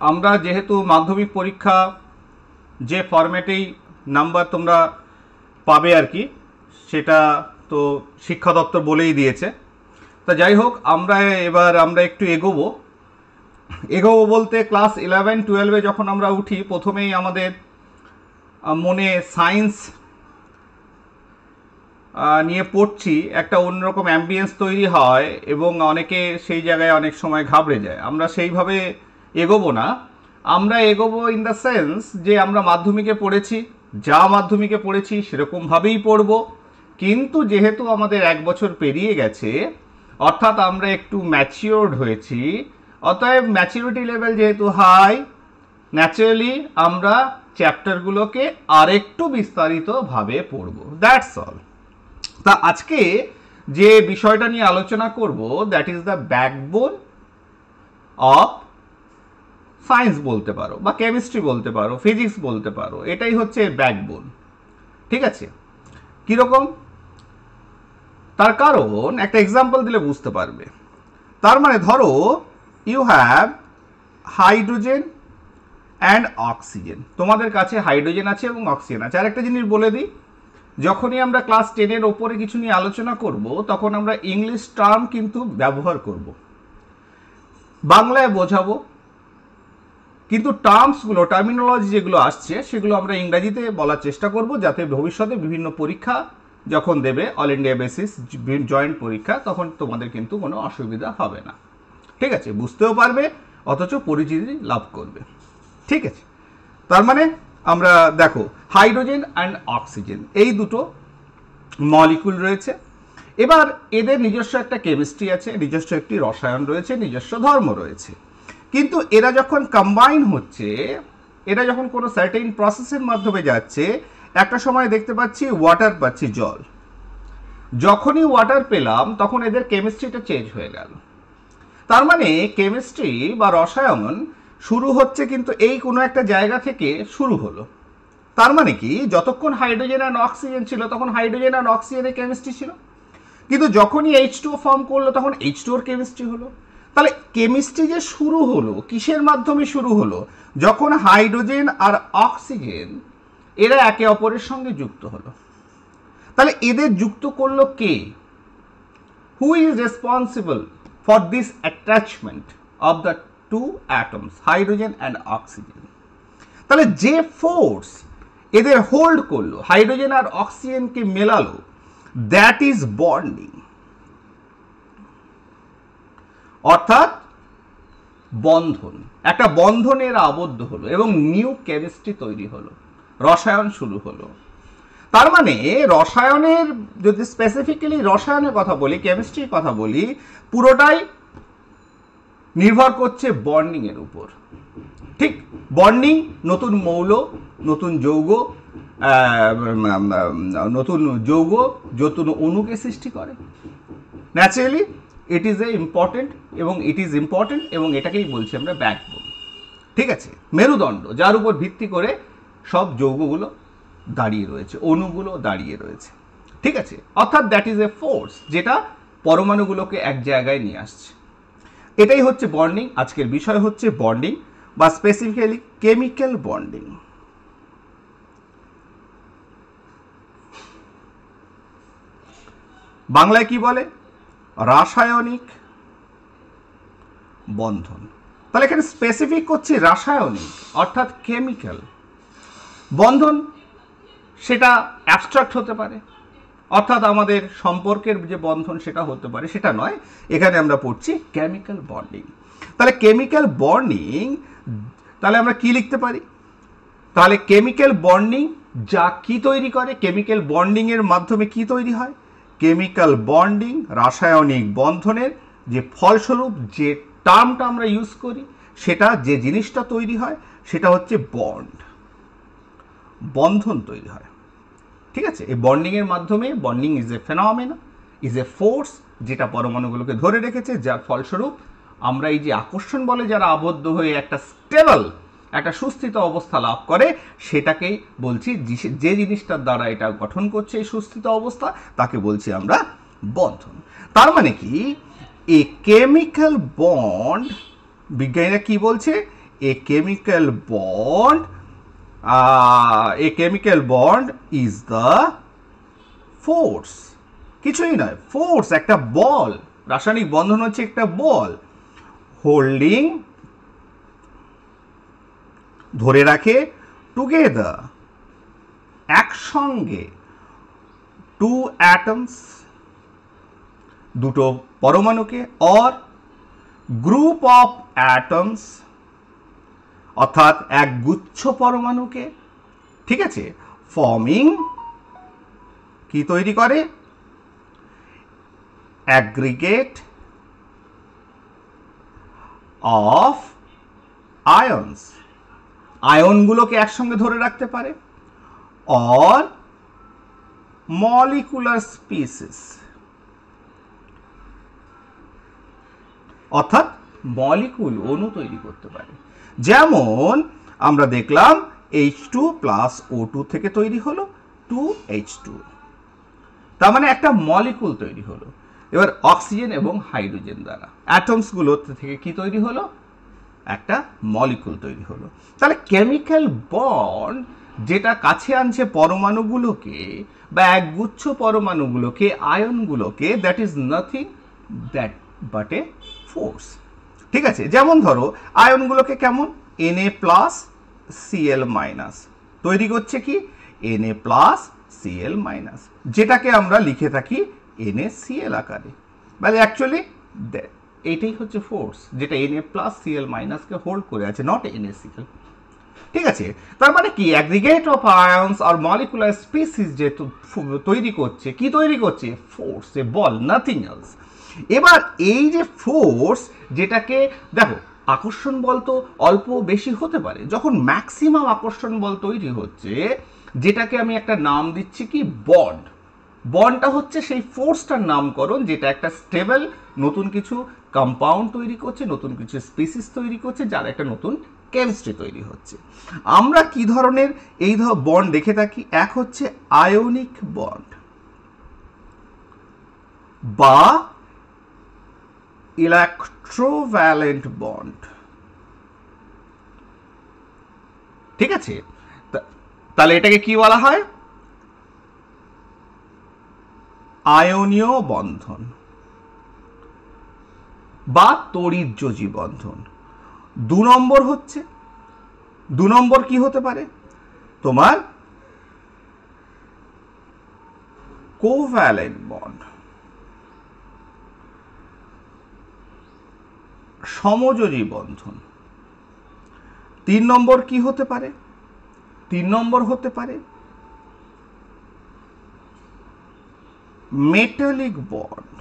আমরা যেহেতু মাধ্যমিক পরীক্ষা যে ফরম্যাটেই নাম্বার তোমরা পাবে আর কি, সেটা তো শিক্ষা দপ্তর বলেই দিয়েছে। তা যাই হোক, আমরা একটু এগোবো। বলতে ক্লাস 11-12-এ যখন আমরা উঠি, প্রথমেই আমাদের মনে সায়েন্স নিয়ে পড়ছি, একটা অন্যরকম অ্যাম্বিয়েন্স তৈরি হয় এবং অনেকে সেই জায়গায় অনেক সময় ঘাবড়ে যায়। আমরা সেইভাবে এগোবো না, আমরা এগোবো ইন দ্য সেন্স যে আমরা মাধ্যমিকে পড়েছি, মাধ্যমিকে পড়েছি সেরকমভাবেই পড়ব। কিন্তু যেহেতু আমাদের 1 বছর পেরিয়ে গেছে, অর্থাৎ আমরা একটু ম্যাচিওর্ড হয়েছি, অতএব ম্যাচিউরিটি লেভেল যেহেতু হাই, ন্যাচারালি আমরা চ্যাপ্টারগুলোকে আরেকটু বিস্তারিতভাবে পড়ব। That's all. তা আজকে যে বিষয়টা নিয়ে আলোচনা করব, that is the backbone of science বলতে পারো, বা কেমিস্ট্রি বলতে পারো, ফিজিক্স বলতে পারো। এটাই হচ্ছে ব্যাকবোন। ঠিক আছে? কিরকম? তার কারণ একটা এক্সাম্পল দিলে বুঝতে পারবে। তার মানে ধরো you have hydrogen and oxygen. তোমাদের কাছে হাইড্রোজেন আছে এবং অক্সিজেন আছে। আর একটা জিনিস বলে দিই, যখনই আমরা ক্লাস 10-এর ওপরে কিছু নিয়ে আলোচনা করব, তখন আমরা ইংলিশ টার্ম কিন্তু ব্যবহার করব, বাংলায় বোঝাবো, কিন্তু টার্মসগুলো, টার্মিনোলজি যেগুলো আসছে, সেগুলো আমরা ইংরাজিতে বলার চেষ্টা করব, যাতে ভবিষ্যতে বিভিন্ন পরীক্ষা যখন দেবে, অল ইন্ডিয়া বেসিস জয়েন্ট পরীক্ষা, তখন তোমাদের কিন্তু কোনো অসুবিধা হবে না। ঠিক আছে? বুঝতেও পারবে, অথচ পরিচিতি লাভ করবে। ঠিক আছে? তার মানে আমরা দেখো, হাইড্রোজেন অ্যান্ড অক্সিজেন এই দুটো মলিকুল রয়েছে। এবার এদের নিজস্ব একটা কেমিস্ট্রি আছে, নিজস্ব একটি রসায়ন রয়েছে, নিজস্ব ধর্ম রয়েছে। কিন্তু এরা যখন কম্বাইন হচ্ছে, এরা যখন কোনো সার্টেইন প্রসেসের মাধ্যমে যাচ্ছে, একটা সময় দেখতে পাচ্ছি ওয়াটার পাচ্ছি, জল। যখনই ওয়াটার পেলাম, তখন এদের কেমিস্ট্রিটা চেঞ্জ হয়ে গেল। তার মানে কেমিস্ট্রি বা রসায়ন শুরু হচ্ছে কিন্তু এই কোনো একটা জায়গা থেকে শুরু হলো। তার মানে কি, যতক্ষণ হাইড্রোজেন অ্যান্ড অক্সিজেন ছিল, তখন হাইড্রোজেন অ্যান্ড অক্সিজেনের কেমিস্ট্রি ছিল। কিন্তু যখনই H2O ফর্ম করলো, তখন H2ওর কেমিস্ট্রি হলো। তাহলে কেমিস্ট্রি যে শুরু হলো, কিসের মাধ্যমে শুরু হলো? যখন হাইড্রোজেন আর অক্সিজেন এরা একে অপরের সঙ্গে যুক্ত হলো। তাহলে এদের যুক্ত করলো কে? Who is responsible for this attachment of the two atoms, hydrogen and oxygen? তাহলে যে ফোর্স এদের হোল্ড করলো, হাইড্রোজেন আর অক্সিজেনকে মেলালো, দ্যাট ইজ বন্ডিং। অর্থাৎ বন্ধন, একটা বন্ধনের আবদ্ধ হলো এবং নিউ কেমিস্ট্রি তৈরি হলো, রসায়ন শুরু হলো। তার মানে রসায়নের, যদি স্পেসিফিক্যালি রসায়নের কথা বলি, কেমিস্ট্রির কথা বলি, পুরোটাই নির্ভর করছে বন্ডিং এর উপর। ঠিক? বন্ডিং নতুন মৌল, নতুন যৌগ, নতুন অণুকে সৃষ্টি করে। ন্যাচারালি ইট ইজ ইম্পর্টেন্ট এবং এটাকেই বলছি আমরা ব্যাকবোন। ঠিক আছে? মেরুদণ্ড, যার উপর ভিত্তি করে সব যৌগগুলো দাঁড়িয়ে রয়েছে, অণুগুলো দাঁড়িয়ে রয়েছে। ঠিক আছে? অর্থাৎ দ্যাট ইজ এ ফোর্স, যেটা পরমাণুগুলোকে এক জায়গায় নিয়ে আসছে। এটাই হচ্ছে বন্ডিং। আজকের বিষয় হচ্ছে বন্ডিং, বা স্পেসিফিক্যালি কেমিক্যাল বন্ডিং। বাংলায় কি বলে? রাসায়নিক বন্ধন। তাহলে এখানে স্পেসিফিক করছি রাসায়নিক, অর্থাৎ কেমিক্যাল বন্ধন। সেটা অ্যাবস্ট্রাক্ট হতে পারে, অর্থাৎ আমাদের সম্পর্কের যে বন্ধন সেটা হতে পারে, সেটা নয়। এখানে আমরা পড়ছি কেমিক্যাল বন্ডিং। তাহলে কেমিক্যাল বন্ডিং, তাহলে আমরা কি লিখতে পারি? তাহলে কেমিক্যাল বন্ডিং যা কি তৈরি করে, কেমিক্যাল বন্ডিং এর মাধ্যমে কি তৈরি হয়? কেমিক্যাল বন্ডিং, রাসায়নিক বন্ধনের যে ফলস্বরূপ যে টার্মটা আমরা ইউজ করি, সেটা যে জিনিসটা তৈরি হয়, সেটা হচ্ছে বন্ড, বন্ধন তৈরি হয়। ঠিক আছে? এই বন্ডিং এর মাধ্যমে, bonding is a phenomena, is a force, যেটা পরমাণুগুলোকে ধরে রেখেছে, যার ফলস্বরূপ আমরা এই যে আকর্ষণ বলে যারা আবদ্ধ হয়ে একটা স্টেবল, একটা সুস্থিত অবস্থা লাভ করে, সেটাকেই বলছি, যে জিনিসটার দ্বারা এটা গঠন করছে এই সুস্থিত অবস্থা, তাকে বলছি আমরা বন্ধন। তার মানে কি, এ কেমিক্যাল বন্ড বিজ্ঞানীরা কি বলছে, a chemical bond is the force, কিছুই নয়, ফোর্স, একটা বল, রাসায়নিক বন্ধন হচ্ছে একটা বল, হোল্ডিং, ধরে রাখে, টুগেদার, একসঙ্গে, টু অ্যাটমস, দুটো পরমাণুকে, অর গ্রুপ অফ অ্যাটমস, অর্থাৎ এক গুচ্ছ পরমাণুকে, ঠিক আছে, ফর্মিং, কি তৈরি করে, অ্যাগ্রিগেট অফ আয়নস, আয়নগুলোকে একসঙ্গে ধরে রাখতে পারে, অর মলিকুলার স্পিসিস, অর্থাৎ মলিকুল, অণু তৈরি করতে পারে। যেমন আমরা দেখলাম H2 প্লাস O2 থেকে তৈরি হলো 2H2, তার মানে একটা মলিকুল তৈরি হলো। এবার অক্সিজেন এবং হাইড্রোজেন দ্বারা অ্যাটমসগুলো থেকে কি তৈরি হলো, একটা মলিকুল তৈরি হলো। তাহলে কেমিক্যাল বন্ড যেটা কাছে আনছে পরমাণুগুলোকে বা একগুচ্ছ পরমাণুগুলোকে, আয়নগুলোকে, that is nothing that but a force. ঠিক আছে, যেমন ধরো আয়নগুলোকে কেমন, Na প্লাস Cl মাইনাস তৈরি করছে কি, Na প্লাস Cl মাইনাস, যেটাকে আমরা লিখে থাকি NaCl আকারে। মানে অ্যাকচুয়ালি এইটাই হচ্ছে ফোর্স, যেটা Na প্লাস Cl মাইনাসকে হোল্ড করে আছে, নট NaCl। ঠিক আছে, তার মানে কি, অ্যাগ্রিগেট অফ আয়নস আর মলিকুলার স্পিসিস যে তৈরি করছে, কি তৈরি করছে, ফোর্স, এ বল, নাথিং এলস। এবার এই যে ফোর্স, যেটাকে দেখো আকর্ষণ বল তো অল্প বেশি হতে পারে, যখন ম্যাক্সিমাম আকর্ষণ বল তৈরি হচ্ছে, যেটাকে আমি একটা নাম দিচ্ছি কি, বন্ড। বন্ডটা হচ্ছে সেই ফোর্সটার নামকরণ, যেটা একটা স্টেবল নতুন কিছু কম্পাউন্ড তৈরি করছে, নতুন কিছু স্পিসিস তৈরি করছে, যার একটা নতুন কেমিস্ট্রি তৈরি হচ্ছে। আমরা কি ধরনের এই বন্ড দেখে থাকি, এক হচ্ছে আয়নিক বন্ড বা ইলেকট্রোভ্যালেন্ট বন্ড। ঠিক আছে, তাহলে এটাকে কি বলা হয়, আয়নীয় বন্ধন বা তড়িৎযোজী বন্ধন। দু নম্বর কি হতে পারে, তোমার কোভ্যালেন্ট বন্ড, সমযোজী বন্ধন। 3 নম্বর কি হতে পারে, 3 নম্বর হতে পারে মেটালিক বন্ড,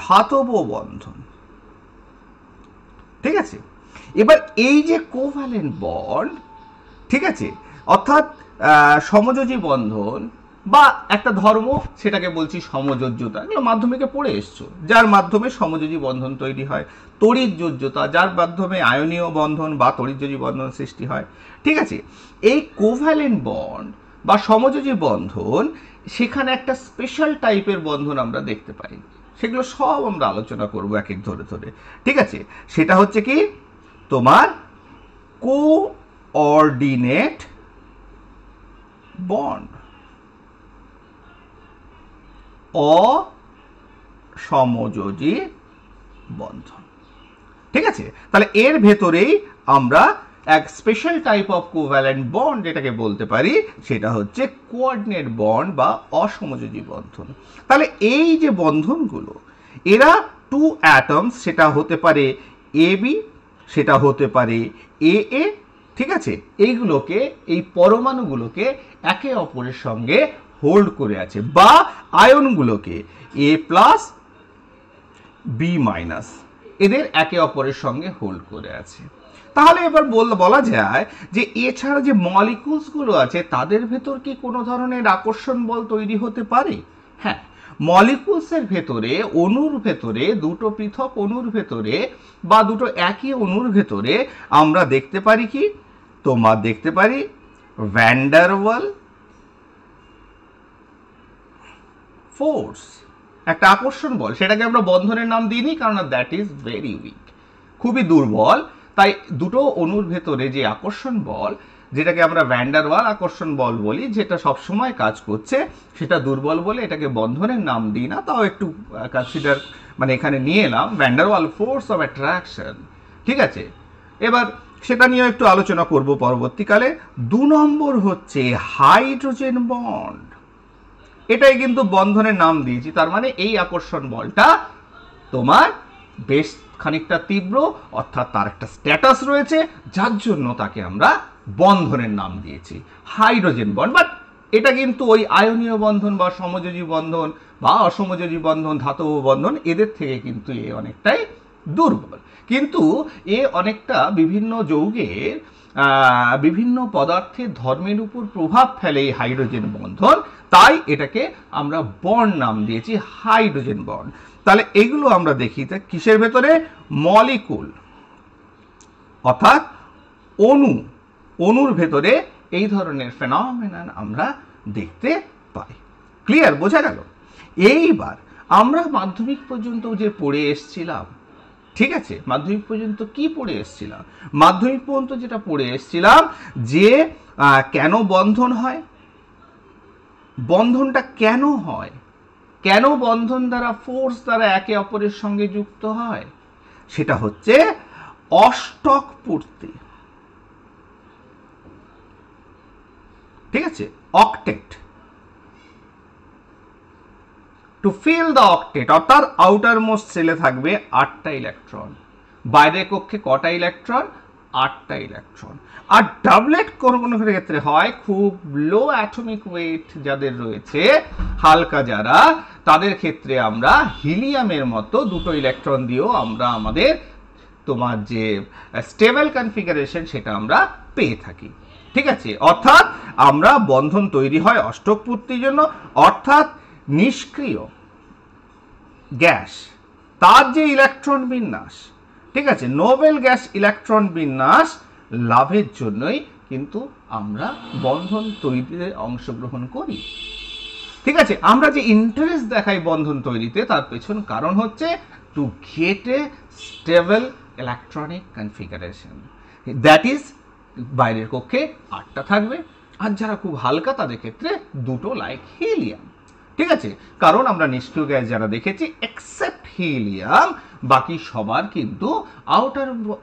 ধাতব বন্ধন। ঠিক আছে, এবার এই যে কোভ্যালেন্ট বন্ড, ঠিক আছে, অর্থাৎ সমযোজী বন্ধন বা একটা ধর্ম, সেটাকে বলছি সমযোজ্যতা, এগুলো মাধ্যমিকে পড়ে এসছো, যার মাধ্যমে সমযোজী বন্ধন তৈরি হয়, তড়িৎযোজ্যতা, যার মাধ্যমে আয়নীয় বন্ধন বা তড়িৎযোজী বন্ধন সৃষ্টি হয়। ঠিক আছে, এই কোভ্যালেন্ট বন্ড বা সমযোজী বন্ধন, সেখানে একটা স্পেশাল টাইপের বন্ধন আমরা দেখতে পাই, সেগুলো সব আমরা আলোচনা করব এক এক ধরে ধরে। ঠিক আছে, সেটা হচ্ছে কি, তোমার কোঅর্ডিনেট বন্ড, অসমযোজী বন্ধন। ঠিক আছে, তাহলে এর ভেতরেই আমরা এক special type of covalent bond যেটাকে বলতে পারি, সেটা হচ্ছে কোঅর্ডিনেট বন্ড বা অসমযোজী বন্ধন। তাহলে এই যে বন্ধনগুলো, এরা টু অ্যাটমস, সেটা হতে পারে AB, সেটা হতে পারে AA। ঠিক আছে, এইগুলোকে, এই পরমাণুগুলোকে একে অপরের সঙ্গে হোল্ড করে আছে, বা আয়নগুলোকে A প্লাস B মাইনাস, এদের একে অপরের সঙ্গে হোল্ড করে আছে। তাহলে এবার বলা যায় যে এছাড়া যে মলিকুলসগুলো আছে, তাদের ভেতর কি কোনো ধরনের আকর্ষণ বল তৈরি হতে পারে? হ্যাঁ, মলিকুলসের ভেতরে, অণুর ভেতরে, দুটো পৃথক অণুর ভেতরে বা দুটো একই অণুর ভেতরে আমরা দেখতে পারি কি, তোমার দেখতে পারি ভ্যান ডার ওয়াল ফোর্স, একটা আকর্ষণ বল, সেটাকে আমরা বন্ধনের নাম দিইনি, কারণ দ্যাট ইজ ভেরি উইক, খুবই দুর্বল। তাই দুটো অণুর ভেতরে যে আকর্ষণ বল, যেটাকে আমরা ভ্যান্ডার ওয়াল আকর্ষণ বল বলি, যেটা সবসময় কাজ করছে, সেটা দুর্বল বলে এটাকে বন্ধনের নাম দিই না, তাও একটু কনসিডার মানে এখানে নিয়ে এলাম, van der wall force of attraction. ঠিক আছে, এবার সেটা নিয়ে একটু আলোচনা করব পরবর্তীকালে। 2 নম্বর হচ্ছে হাইড্রোজেন বন্ড। এটাই কিন্তু বন্ধনের নাম দিয়েছি, তার মানে এই আকর্ষণ বলটা তোমার বেশ খানিকটা তীব্র, অর্থাৎ তার একটা স্ট্যাটাস রয়েছে, যার জন্য তাকে আমরা বন্ধনের নাম দিয়েছি হাইড্রোজেন বন্ড। বাট এটা কিন্তু ওই আয়নীয় বন্ধন বা সমযোজী বন্ধন বা অসমযোজী বন্ধন, ধাতব বন্ধন, এদের থেকে কিন্তু এ অনেকটাই দুর্বল। কিন্তু এ অনেকটা বিভিন্ন যৌগের বিভিন্ন পদার্থের ধর্মের উপর প্রভাব ফেলে এই হাইড্রোজেন বন্ধন, তাই এটাকে আমরা বন্ড নাম দিয়েছি হাইড্রোজেন বন্ড। তাহলে এগুলো আমরা দেখি কিসের ভেতরে, মলিকুল অর্থাৎ অণুর ভেতরে এই ধরনের ফেনোমেনন আমরা দেখতে পাই। ক্লিয়ার, বোঝা গেল? এইবার আমরা মাধ্যমিক পর্যন্ত যে পড়ে এসছিলাম, ঠিক আছে, মাধ্যমিক পর্যন্ত কি পড়ে এসছিলাম? মাধ্যমিক পর্যন্ত যেটা পড়ে এসছিলাম যে কেন বন্ধন হয়, বন্ধনটা কেন হয়, কেন বন্ধন দ্বারা ফোর্স দ্বারা একে অপরের সঙ্গে যুক্ত হয়, সেটা হচ্ছে অষ্টক পূর্তি। ঠিক আছে, octet, to fill the octet, অর্থাৎ আউটার মোস্ট সেলে থাকবে 8টা ইলেকট্রন, বাইরের কক্ষে কটা ইলেকট্রন, 8টা ইলেকট্রন। আর ডাবলেট কোনো কোনো ক্ষেত্রে হয় খুব লো অ্যাটমিক ওয়েট যাদের রয়েছে, হালকা যারা, তাদের ক্ষেত্রে আমরা হিলিয়ামের মতো 2টো ইলেকট্রন দিয়েও আমরা আমাদের তোমার যে স্টেবল কনফিগারেশন সেটা আমরা পেয়ে থাকি। ঠিক আছে, অর্থাৎ আমরা বন্ধন তৈরি হয় অষ্টক পূর্তির জন্য, অর্থাৎ নিষ্ক্রিয় গ্যাস তার যে ইলেকট্রন বিন্যাস, ঠিক আছে, নোবেল গ্যাস ইলেকট্রন বিন্যাস লাভের জন্যই কিন্তু আমরা বন্ধন তৈরিতে অংশগ্রহণ করি। ঠিক আছে, আমরা যে ইন্টারেস্ট দেখাই বন্ধন তৈরিতে, তার পেছন কারণ হচ্ছে to get A stable electronic configuration, that is বাইরের কক্ষে 8টা থাকবে, আর যারা খুব হালকা তাদের ক্ষেত্রে 2টো লাইক হিলিয়াম। ঠিক আছে, কারণ আমরা নিষ্ক্রিয় গ্যাস যারা দেখেছি এক্সেপ্ট হিলিয়াম, বাকি সবার কিন্তু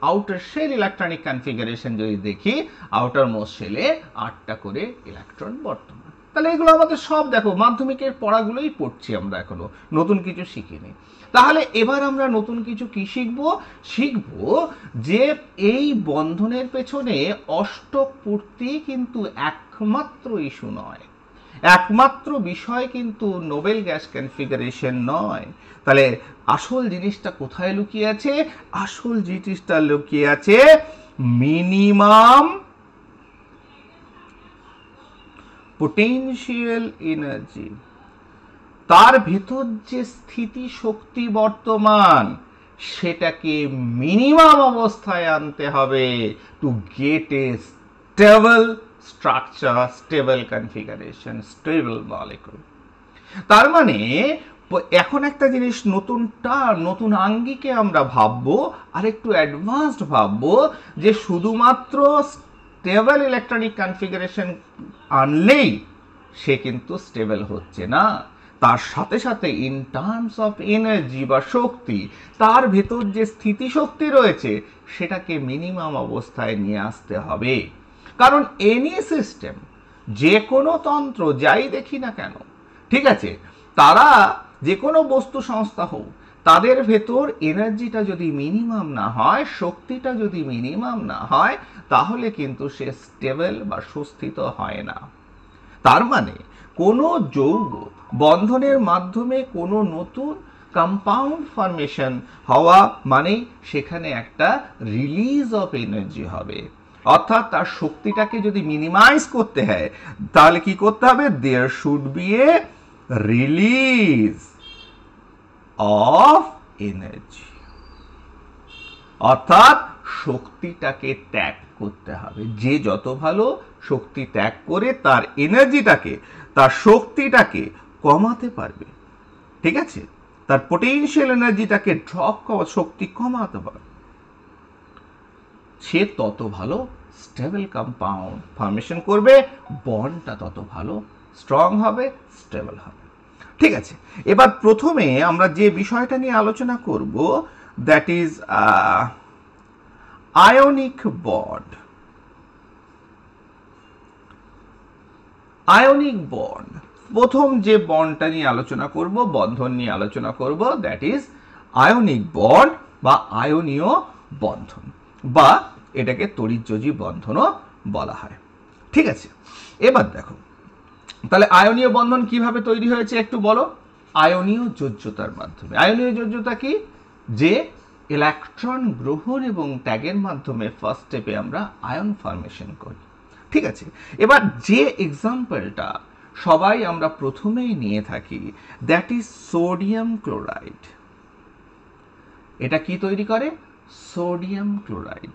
আউটার শেল ইলেকট্রনিক কনফিগারেশন যদি দেখি, আউটার মোস্ট শেলে 8টা করে ইলেকট্রন বর্তমান। তাহলে এগুলো আমাদের সব দেখো মাধ্যমিকের পড়াগুলোই পড়ছি আমরা, এখনো নতুন কিছু শিখিনি। তাহলে এবার আমরা নতুন কিছু কি শিখবো? শিখবো যে এই বন্ধনের পেছনে অষ্টক পূর্তি কিন্তু একমাত্র ইস্যু নয়, একমাত্র বিষয় কিন্তু নোবেল গ্যাস কনফিগারেশন নয়। তাহলে আসল জিনিসটা কোথায় লুকিয়ে আছে? আসল জিনিসটা লুকিয়ে আছে মিনিমাম পোটেনশিয়াল এনার্জি, তার ভেতর যে স্থিতি শক্তি বর্তমান, সেটাকে মিনিমাম অবস্থায় আনতে হবে to get A stable structure, stable configuration, stable molecule. তার মানে এখন একটা জিনিস নতুন আঙ্গিকে আমরা ভাববো, আর একটু অ্যাডভান্সড ভাববো, যে শুধুমাত্র স্টেবল ইলেকট্রনিক কনফিগারেশন আনলেই সে কিন্তু স্টেবল হচ্ছে না, তার সাথে সাথে ইন টার্মস অফ এনার্জি বা শক্তি, তার ভেতর যে স্থিতিশক্তি রয়েছে সেটাকে মিনিমাম অবস্থায় নিয়ে আসতে হবে। কারণ এনি সিস্টেম, যে কোনো তন্ত্র যাই দেখি না কেন, ঠিক আছে, তারা যে কোনো বস্তু সংস্থা হোক, তাদের ভেতর এনার্জিটা যদি মিনিমাম না হয়, শক্তিটা যদি মিনিমাম না হয়, তাহলে কিন্তু সে স্টেবল বা সুস্থিত হয় না। তার মানে কোনো যৌগ বন্ধনের মাধ্যমে কোনো নতুন কম্পাউন্ড ফরমেশন হওয়া মানেই সেখানে একটা রিলিজ অফ এনার্জি হবে, অর্থাৎ তার শক্তিটাকে যদি মিনিমাইজ করতে হয়, তাহলে কি করতে হবে? There should be a release of energy, অর্থাৎ শক্তিটাকে ত্যাগ করতে হবে। যে যত ভালো শক্তি ত্যাগ করে তার এনার্জিটাকে, তার শক্তিটাকে কমাতে পারবে, ঠিক আছে, তার পোটেনশিয়াল এনার্জিটাকে ড্রপ শক্তি কমাতে পারে, সে তত ভালো স্টেবল কম্পাউন্ড ফর্মেশন করবে, বন্ডটা তত ভালো স্ট্রং হবে, স্টেবল হবে। ঠিক আছে, এবার প্রথমে আমরা যে বিষয়টা নিয়ে আলোচনা করব that is ionic bond. Ionic bond, প্রথম যে বন্ডটা নিয়ে আলোচনা করব, বন্ধন নিয়ে আলোচনা করব, দ্যাট ইজ আয়নিক বন্ড বা আয়নীয় বন্ধন, বা এটাকে তড়িৎযোজী বন্ধনও বলা হয়। ঠিক আছে, এবার দেখো তাহলে আয়নীয় বন্ধন কিভাবে তৈরি হয়েছে একটু বলো। আয়নীয় যোজ্যতার মাধ্যমে। আয়নীয় যোজ্যতা কি? যে ইলেকট্রন গ্রহণ এবং ত্যাগের মাধ্যমে ফার্স্ট স্টেপে আমরা আয়ন ফর্মেশন করি। ঠিক আছে, এবার যে এক্সাম্পলটা সবাই আমরা প্রথমেই নিয়ে থাকি, দ্যাট ইজ সোডিয়াম ক্লোরাইড। এটা কি তৈরি করে? Sodium chloride.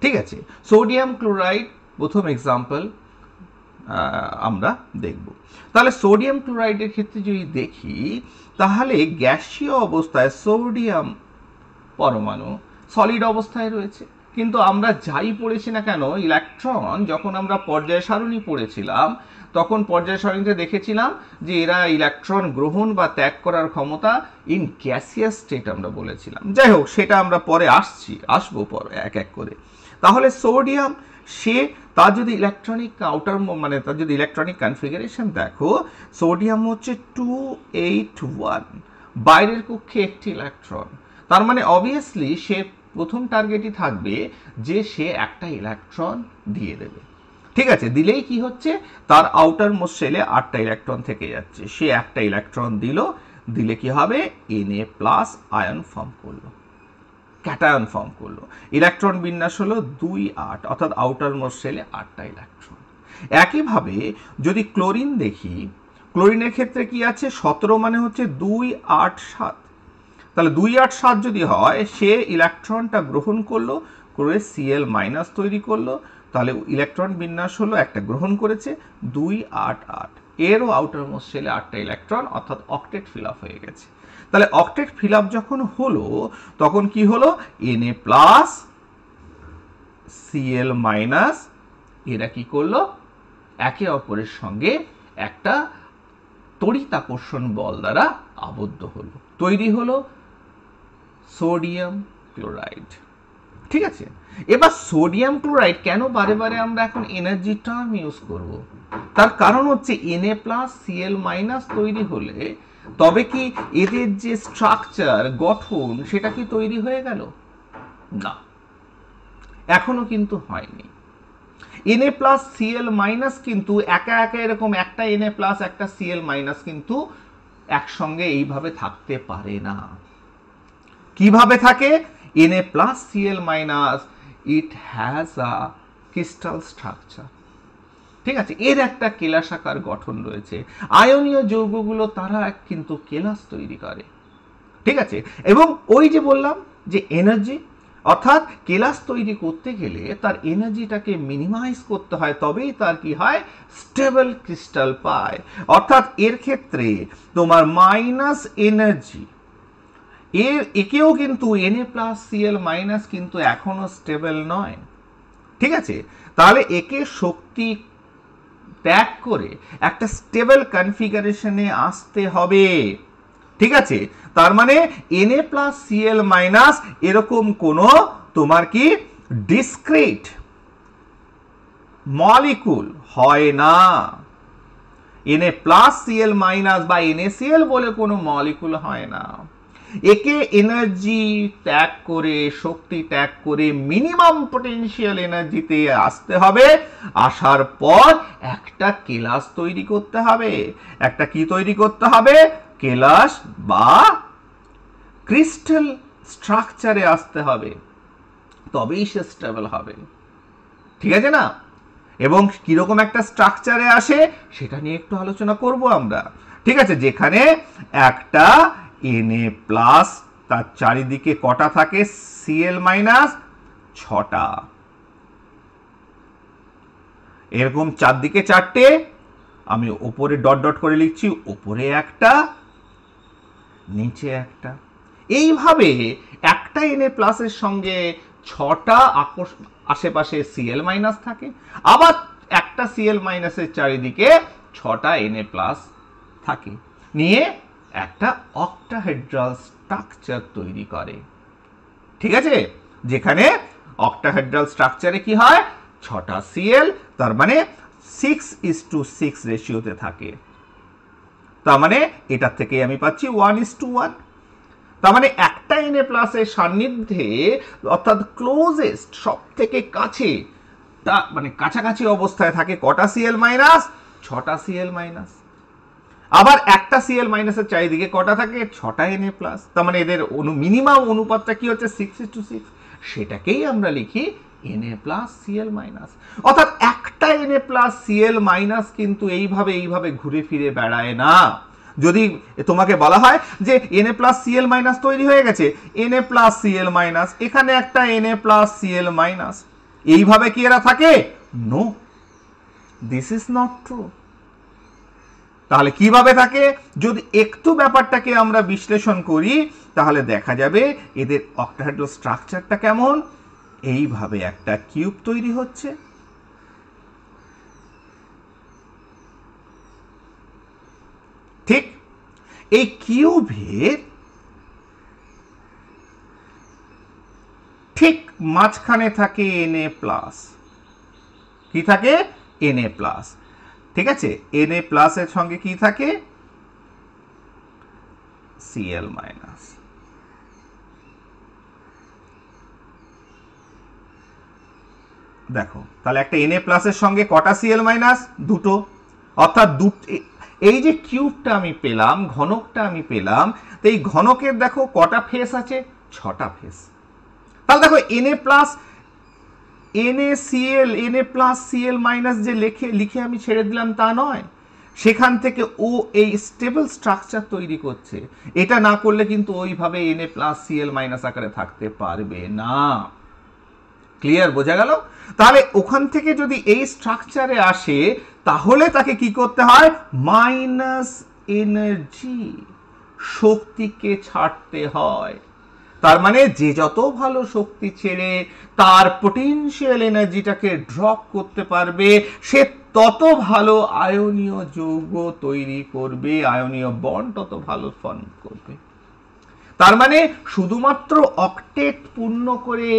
ঠিক আছে, সোডিয়াম ক্লোরাইড প্রথম এক্সাম্পল আমরা দেখব। তাহলে সোডিয়াম ক্লোরাইডের ক্ষেত্রে যদি দেখি, তাহলে গ্যাসীয় অবস্থায় সোডিয়াম পরমাণু সলিড অবস্থায় রয়েছে, কিন্তু আমরা যাই পড়েছি না কেন, ইলেকট্রন যখন আমরা পর্যায় সারণী পড়েছিলাম, তখন পর্যায় সারণীতে দেখেছিলাম যে এরা ইলেকট্রন গ্রহণ বা ত্যাগ করার ক্ষমতা ইন গ্যাসিয়াস স্টেট আমরা বলেছিলাম। যাই হোক, সেটা আমরা পরে আসবো পরে এক এক করে। তাহলে সোডিয়াম, সে তার যদি ইলেকট্রনিক আউটার মানে তার যদি ইলেকট্রনিক কনফিগারেশন দেখো, সোডিয়াম হচ্ছে 281, বাইরের কক্ষে একটি ইলেকট্রন। তার মানে অবভিয়াসলি সে প্রথম টার্গেটই থাকবে যে সে একটা ইলেকট্রন দিয়ে দেবে। ঠিক আছে, দিলেই কি হচ্ছে, তার আউটার মোস্ট শেলে 8টা ইলেকট্রন থেকে যাচ্ছে, সে একটা ইলেকট্রন দিলে কি হবে, Na+ আয়ন ফর্ম করলো, ক্যাটায়ন ফর্ম করলো। ইলেকট্রন বিন্যাস হলো 2-8, অর্থাৎ আউটার মোস্ট শেলে 8টা ইলেকট্রন। একইভাবে যদি ক্লোরিন দেখি, ক্লোরিনের ক্ষেত্রে কি আছে, 17 মানে হচ্ছে 2-8-7। তাহলে 2-8-7 যদি হয়, সে ইলেকট্রনটা গ্রহণ করলো, করে Cl- তৈরি করলো, তাহলে ইলেকট্রন বিন্যাস হলো, একটা গ্রহণ করেছে 2-8-8, এরও আউটার মোস্ট শেলে 8টা ইলেকট্রন, অর্থাৎ অক্টেট ফিল আপ হয়ে গেছে। তাহলে অক্টেট ফিল আপ যখন হলো, তখন কি হলো, Na+, Cl-, এরা কি করলো, একে অপরের সঙ্গে একটা তড়িতাকর্ষণ বল দ্বারা আবদ্ধ হলো, তৈরি হলো সোডিয়াম ক্লোরাইড। ঠিক আছে, এবার সোডিয়াম ক্লোরাইড কেন বারে বারে আমরা এখন এনার্জি টার্ম ইউজ করব, তার কারণ হচ্ছে Na+ Cl- তৈরি হলে তবে কি এদের যে স্ট্রাকচার, গঠন, সেটা কি তৈরি হয়ে গেল? না, এখনো কিন্তু হয়নি। Na+ Cl- কিন্তু একা একা এরকম একটা Na+ একটা Cl- কিন্তু একসঙ্গে এইভাবে থাকতে পারে না। কিভাবে থাকে? Na+ Cl-, it has a crystal structure। ঠিক আছে, এর একটা কেলাসাকার গঠন রয়েছে। আয়নীয় যৌগগুলো তারা কিন্তু কেলাস তৈরি করে। ঠিক আছে, এবং ওই যে বললাম যে এনার্জি, অর্থাৎ কেলাস তৈরি করতে গেলে তার এনার্জিটাকে মিনিমাইজ করতে হয়, তবেই তার কি হয়, স্টেবল ক্রিস্টাল পায়। অর্থাৎ এর ক্ষেত্রে তোমার মাইনাস এনার্জি, একেও কিন্তু Na+ Cl- কিন্তু এখনো স্টেবল নয়। ঠিক আছে, তাহলে একে শক্তি ত্যাগ করে একটা স্টেবল কনফিগারেশনে আসতে হবে। ঠিক আছে, তার মানে Na+ Cl- এরকম কোনো তোমার কি ডিসক্রিট মলিকুল হয় না। Na+ Cl- বা NaCl বলে কোনো মলিকুল হয় না। একে এনার্জি ত্যাগ করে, শক্তি ত্যাগ করে মিনিমাম পটেনশিয়াল এনার্জিতে আসতে হবে। আসার পর একটা কেলাস তৈরি করতে হবে। একটা কি তৈরি করতে হবে? কেলাস বা ক্রিস্টাল স্ট্রাকচারে আসতে হবে, তবেই সে স্টেবল হবে। ঠিক আছে না? এবং কিরকম একটা স্ট্রাকচারে আসে সেটা নিয়ে একটু আলোচনা করব আমরা। ঠিক আছে, যেখানে একটা Na+, তার চারিদিকে কটা থাকে, Cl-, 6টা, এরকম চারদিকে 4টে, আমি ওপরে ডট ডট করে লিখছি, ওপরে একটা, নিচে একটা। এইভাবে একটা Na প্লাসের সঙ্গে 6টা আশেপাশে Cl মাইনাস থাকে, আবার একটা Cl মাইনাসের চারিদিকে 6টা Na প্লাস থাকে, নিয়ে একটা অক্টাহেড্রাল স্ট্রাকচার তৈরি করে। ঠিক আছে, যেখানে অক্টাহেড্রাল স্ট্রাকচারে কি হয়, 6টা Cl, তার মানে 6:6 রেশিওতে থাকে। তার মানে এটার থেকে আমি পাচ্ছি 1:1। তার মানে একটা Na প্লাসের সান্নিধ্যে, অর্থাৎ ক্লোজেস্ট, সব থেকে কাছে, তা মানে কাছাকাছি অবস্থায় থাকে কটা Cl মাইনাস, 6টা Cl মাইনাস। আবার একটা Cl মাইনাসের চারিদিকে কটা থাকে, 6টা Na প্লাস। তার মানে এদের মিনিমাম অনুপাতটা কি হচ্ছে, 6:6। সেটাকেই আমরা লিখি Na প্লাস Cl মাইনাস। অর্থাৎ একটা Na প্লাস Cl মাইনাস কিন্তু এইভাবে ঘুরে ফিরে বেড়ায় না। যদি তোমাকে বলা হয় যে Na প্লাস Cl মাইনাস তৈরি হয়ে গেছে, Na প্লাস Cl মাইনাস, এখানে একটা Na প্লাস Cl মাইনাস, এইভাবে কি এরা থাকে? No, this is not true. তাহলে কিভাবে থাকে? যদি একটু ব্যাপারটাকে আমরা বিশ্লেষণ করি, তাহলে দেখা যাবে এদের অক্টাহেড্রাল স্ট্রাকচারটা কেমন। এইভাবে একটা কিউব তৈরি হচ্ছে, ঠিক? এই কিউবের ঠিক মাঝখানে থাকে Na প্লাস। কি থাকে? Na plus. ঠিক আছে, Na প্লাসের সঙ্গে কি থাকে? Cl minus. দেখো, তাহলে একটা Na প্লাসের সঙ্গে কটা Cl মাইনাস? দুটো। অর্থাৎ এই যে কিউবটা আমি পেলাম, ঘনকটা আমি পেলাম, তো এই ঘনকের দেখো কটা ফেস আছে? 6টা ফেস। তাহলে দেখো Na plus NaCl, Na plus Cl minus যে লিখে আমি ছেড়ে দিলাম তা নয়, সেখান থেকে ও এই স্টেবল স্ট্রাকচার তৈরি করছে। এটা না করলে কিন্তু ওইভাবে Na প্লাস Cl মাইনাস আকারে থাকতে পারবে না। ক্লিয়ার, বোঝা গেল? তাহলে ওখান থেকে যদি এই স্ট্রাকচারে আসে, তাহলে তাকে কি করতে হয়? মাইনাস এনার্জি, শক্তিকে ছাড়তে হয়। তার মানে যে যত ভালো শক্তি ছেড়ে তার পোটেনশিয়াল এনার্জিটাকে ড্রপ করতে পারবে, সে তত ভালো আয়নীয় যৌগ তৈরি করবে, আয়নীয় বন্ড তত ভালো ফর্ম করবে। তার মানে শুধুমাত্র অক্টেট পূর্ণ করে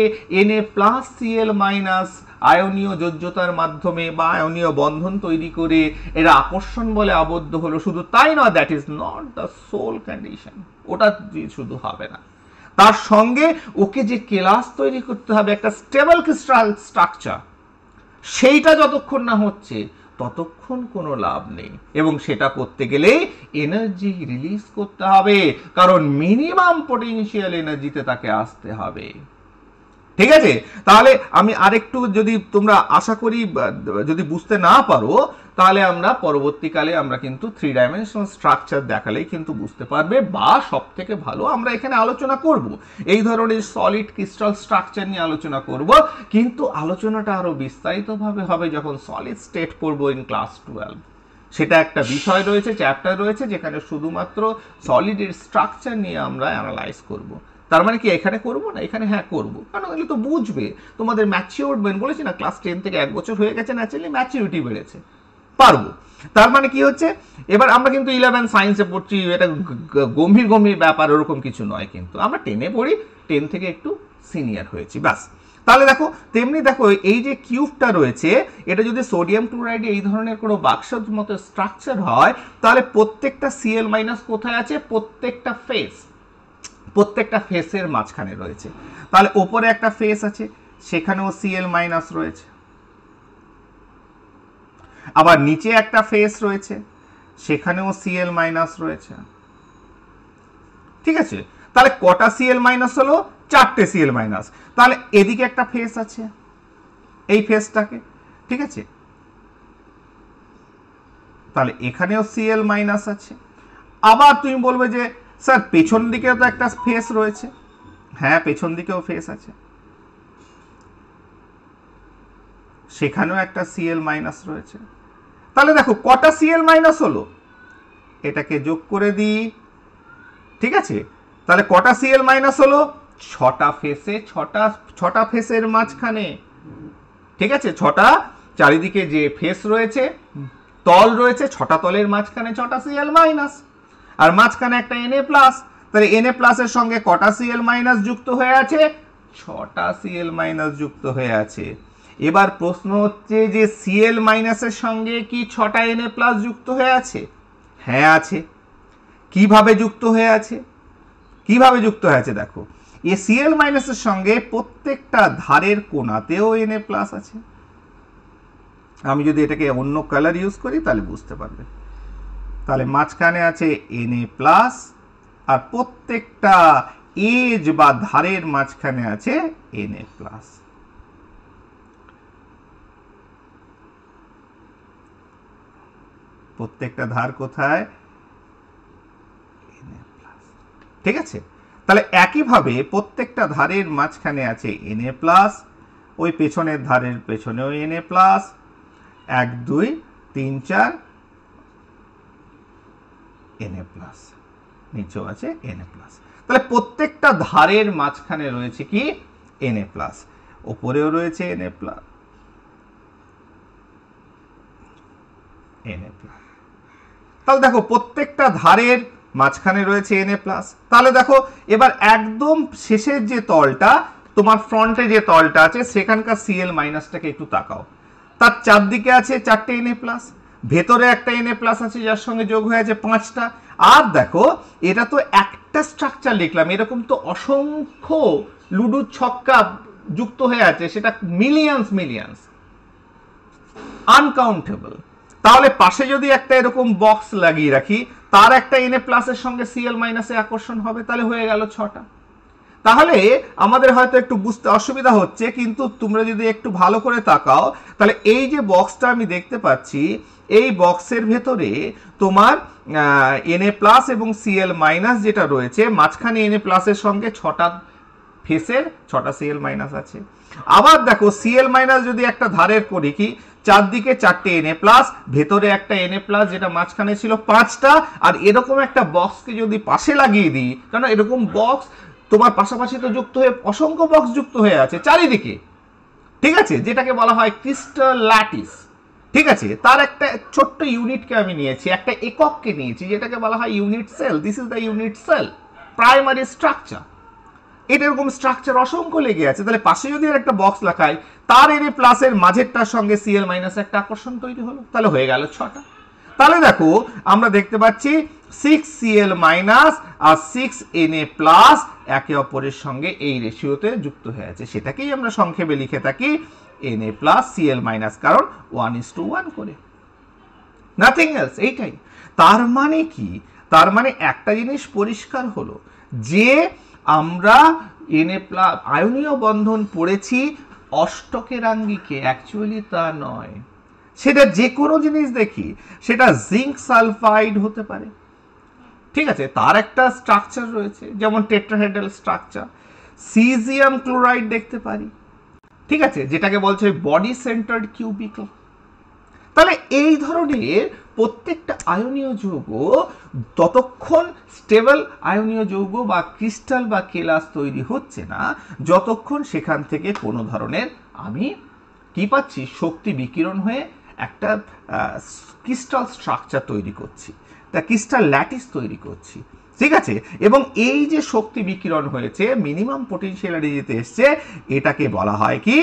Na প্লাস Cl মাইনাস আয়নীয় যোজ্যতার মাধ্যমে বা আয়নীয় বন্ধন তৈরি করে এরা আকর্ষণ বলে আবদ্ধ হলো, শুধু তাই নয়, that is not the sole condition. ওটা শুধু হবে না, তার সঙ্গে ওকে যে কেলাস তৈরি করতে হবে, একটা স্টেবল ক্রিস্টাল স্ট্রাকচার, সেইটা যতক্ষণ না হচ্ছে ততক্ষণ কোনো লাভ নেই। এবং সেটা করতে গেলেই এনার্জি রিলিজ করতে হবে, কারণ মিনিমাম পটেনশিয়াল এনার্জিতে তাকে আসতে হবে। ঠিক আছে, তাহলে আমি আরেকটু, যদি তোমরা আশা করি যদি বুঝতে না পারো, তাহলে আমরা পরবর্তীকালে আমরা কিন্তু 3 ডাইমেনশনাল স্ট্রাকচার দেখালেই কিন্তু বুঝতে পারবে, বা সব থেকে ভালো আমরা এখানে আলোচনা করব এই ধরনের সলিড ক্রিস্টাল স্ট্রাকচার নিয়ে আলোচনা করব। কিন্তু আলোচনাটা আরো বিস্তারিতভাবে হবে যখন সলিড স্টেট পড়বো ইন ক্লাস 12। সেটা একটা বিষয় রয়েছে, চ্যাপ্টার রয়েছে, যেখানে শুধুমাত্র সলিডের স্ট্রাকচার নিয়ে আমরা অ্যানালাইজ করব। তার মানে কি এখানে করব না? এখানে হ্যাঁ করব, কারণ এগুলো তো বুঝবে, তোমাদের ম্যাচিওর ব্রেন, বলেছি না ক্লাস 10 থেকে 1 বছর হয়ে গেছে, ন্যাচারালি ম্যাচিউরিটি বেড়েছে, পারবো। তার মানে কি হচ্ছে, এবার আমরা কিন্তু 11 সায়েন্সে পড়ছি, এটা গম্ভীর ব্যাপার ওরকম কিছু নয়, কিন্তু আমরা 10-এ পড়ি, 10 থেকে একটু সিনিয়র হয়েছি, ব্যাস। তাহলে দেখো, তেমনি দেখো এই যে কিউবটা রয়েছে, এটা যদি সোডিয়াম ক্লোরাইডে এই ধরনের কোনো বাক্সের মতো স্ট্রাকচার হয়, তাহলে প্রত্যেকটা Cl মাইনাস কোথায় আছে? প্রত্যেকটা ফেসের মাঝখানে রয়েছে। তাহলে ওপরে একটা ফেস আছে, সেখানেও Cl মাইনাস রয়েছে। আবার নিচে একটা ফেস রয়েছে, সেখানেও Cl মাইনাস রয়েছে। ঠিক আছে, তাহলে কটা Cl মাইনাস হলো? 4টে Cl মাইনাস। তাহলে এদিকে একটা ফেস আছে, এই ফেসটাকে, ঠিক আছে, তাহলে এখানেও Cl মাইনাস আছে। আবার তুমি বলবে যে স্যার পেছন দিকেও তো একটা ফেস রয়েছে। হ্যাঁ, পেছন দিকেও ফেস আছে, সেখানেও একটা Cl মাইনাস রয়েছে। তাহলে দেখো কটা Cl মাইনাস হলো, এটাকে যোগ করে দিই, ঠিক আছে, তাহলে কটা সিএল মাইনাস হলো? ছটা ফেসে, ছটা ফেসের মাঝখানে, ঠিক আছে, ছটা চারিদিকে যে ফেস রয়েছে, তল রয়েছে, ছটা তলের মাঝখানে ছটা সিএল মাইনাস, আর মাঝখানে একটা এনএ প্লাস। তাহলে এনএ প্লাসের সঙ্গে কটা সিএল মাইনাস যুক্ত হয়ে আছে? ছটা সিএল মাইনাস যুক্ত হয়ে আছে। এবার প্রশ্ন হচ্ছে যে সিএল মাইনাসের সঙ্গে কি ছটা এনএ প্লাস যুক্ত হয়ে আছে? হ্যাঁ আছে। কিভাবে যুক্ত হয়ে আছে? কিভাবে যুক্ত হয়ে আছে দেখো, এ সিএল মাইনাসের সঙ্গে প্রত্যেকটা ধারের কোণাতেও এনএ প্লাস আছে। আমি যদি এটাকে অন্য কালার ইউজ করি তাহলে বুঝতে পারবে। তাহলে মাঝখানে আছে এনএ প্লাস, আর প্রত্যেকটা এজ বা ধারের মাঝখানে আছে এনএ প্লাস। প্রত্যেকটা ধার কোথায়? এনএ প্লাস, ঠিক আছে। তাহলে একইভাবে প্রত্যেকটা ধারের মাঝখানে আছে এনএ প্লাস, ওই পেছনের ধারের পেছনেও এনএ প্লাস, 1 2 3 4 এনএ প্লাস, নিচেও আছে এনএ প্লাস। তাহলে প্রত্যেকটা ধারের মাঝখানে রয়েছে কি? এনএ প্লাস, ওপরেও রয়েছে এনএ প্লাস, এনএ প্লাস। তাহলে দেখো প্রত্যেকটা ধারের মাঝখানে রয়েছে এনএ প্লাস। তাহলে দেখো এবার একদম শেষের যে তলটা, তোমার ফ্রন্টে যে তলটা আছে সেখানকার সিএল মাইনাসটাকে একটু তাকাও। তার চারদিকে আছে 4টে এনএ প্লাস, ভেতরে একটা এনএ প্লাস আছে যার সঙ্গে যোগ হয়ে আছে 5টা। আর দেখো এটা তো একটা স্ট্রাকচার লিখলাম, এরকম তো অসংখ্য লুডু ছক্কা যুক্ত হয়ে আছে, সেটা মিলিয়ন্স, আনকাউন্টেবল। তাহলে পাশে যদি একটা এরকম বক্স লাগিয়ে রাখি, তার একটা এনএ প্লাসের সঙ্গে সিএল মাইনাসে আকর্ষণ হবে, তাহলে হয়ে গেল 6টা। তাহলে আমাদের হয়তো একটু বুঝতে অসুবিধা হচ্ছে, কিন্তু তোমরা যদি একটু ভালো করে তাকাও, তাহলে এই যে বক্সটা আমি দেখতে পাচ্ছি, এই বক্সের ভেতরে তোমার এনএ প্লাস এবং সিএল মাইনাস যেটা রয়েছে, মাঝখানে এনএ প্লাসের সঙ্গে 6টা ফেসের 6টা সিএল মাইনাস আছে। আবার দেখো সিএল মাইনাস যদি একটা ধারের করি, কি চারদিকে 4টে এনএ প্লাস, ভেতরে একটা এনএ প্লাস যেটা মাঝখানে ছিল 5টা, আর এরকম একটা বক্সকে যদি পাশে লাগিয়ে দিই, কারণ এরকম বক্স তোমার পাশাপাশি তো যুক্ত হয়ে অসংখ্য বক্স যুক্ত হয়ে আছে চারিদিকে, ঠিক আছে, যেটাকে বলা হয় ক্রিস্টাল ল্যাটিস, ঠিক আছে। তার একটা ছোট্ট ইউনিটকে আমি নিয়েছি, একটা একককে নিয়েছি, যেটাকে বলা হয় unit cell. This is the unit cell, primary structure. এটা এরকম স্ট্রাকচার অসংখ্য লেগে আছে। তাহলে পাশে যদি একটা বক্স লাগাই, তার এনএ প্লাসের মাঝেরটার সঙ্গে সিএল মাইনাস একটা আকর্ষণ তৈরি হলো, তাহলে হয়ে গেল 6টা। তাহলে দেখো আমরা দেখতে পাচ্ছি 6cl মাইনাস আর 6na প্লাস একে অপরের সঙ্গে এই রেশিওতে যুক্ত হয়ে আছে। সেটাকেই আমরা সংক্ষেপে লিখে থাকি na প্লাস cl মাইনাস, কারণ 1:1 করে, নাথিং এলস। এইটাই তার মানে কি? তার মানে একটা জিনিস পরিষ্কার হলো যে আমরা na প্লাস আয়নীয় বন্ধন পড়েছি অষ্টকের আঙ্গিকে, অ্যাকচুয়ালি তা নয়। সেটা যে কোনো জিনিস দেখি, সেটা জিঙ্ক সালফাইড হতে পারে, ঠিক আছে, তার একটা স্ট্রাকচার রয়েছে, যেমন টেট্রাহেড্রাল স্ট্রাকচার। সিজিয়াম ক্লোরাইড দেখতে পারি, ঠিক আছে, যেটাকে বলছে বডি সেন্টার্ড কিউবিকল। তাহলে এই ধরনের প্রত্যেকটা আয়নীয় যৌগ ততক্ষণ স্টেবল আয়নীয় যৌগ বা ক্রিস্টাল বা কেলাস তৈরি হচ্ছে না, যতক্ষণ সেখান থেকে কোনো ধরনের আমি কি পাচ্ছি, শক্তি বিকিরণ হয়ে একটা ক্রিস্টাল স্ট্রাকচার তৈরি করছি, তা ক্রিস্টাল ল্যাটিস তৈরি করছি, ঠিক আছে। এবং এই যে শক্তি বিকিরণ হয়েছে, মিনিমাম পোটেনশিয়াল এনার্জিতে এসছে, এটাকে বলা হয় কি,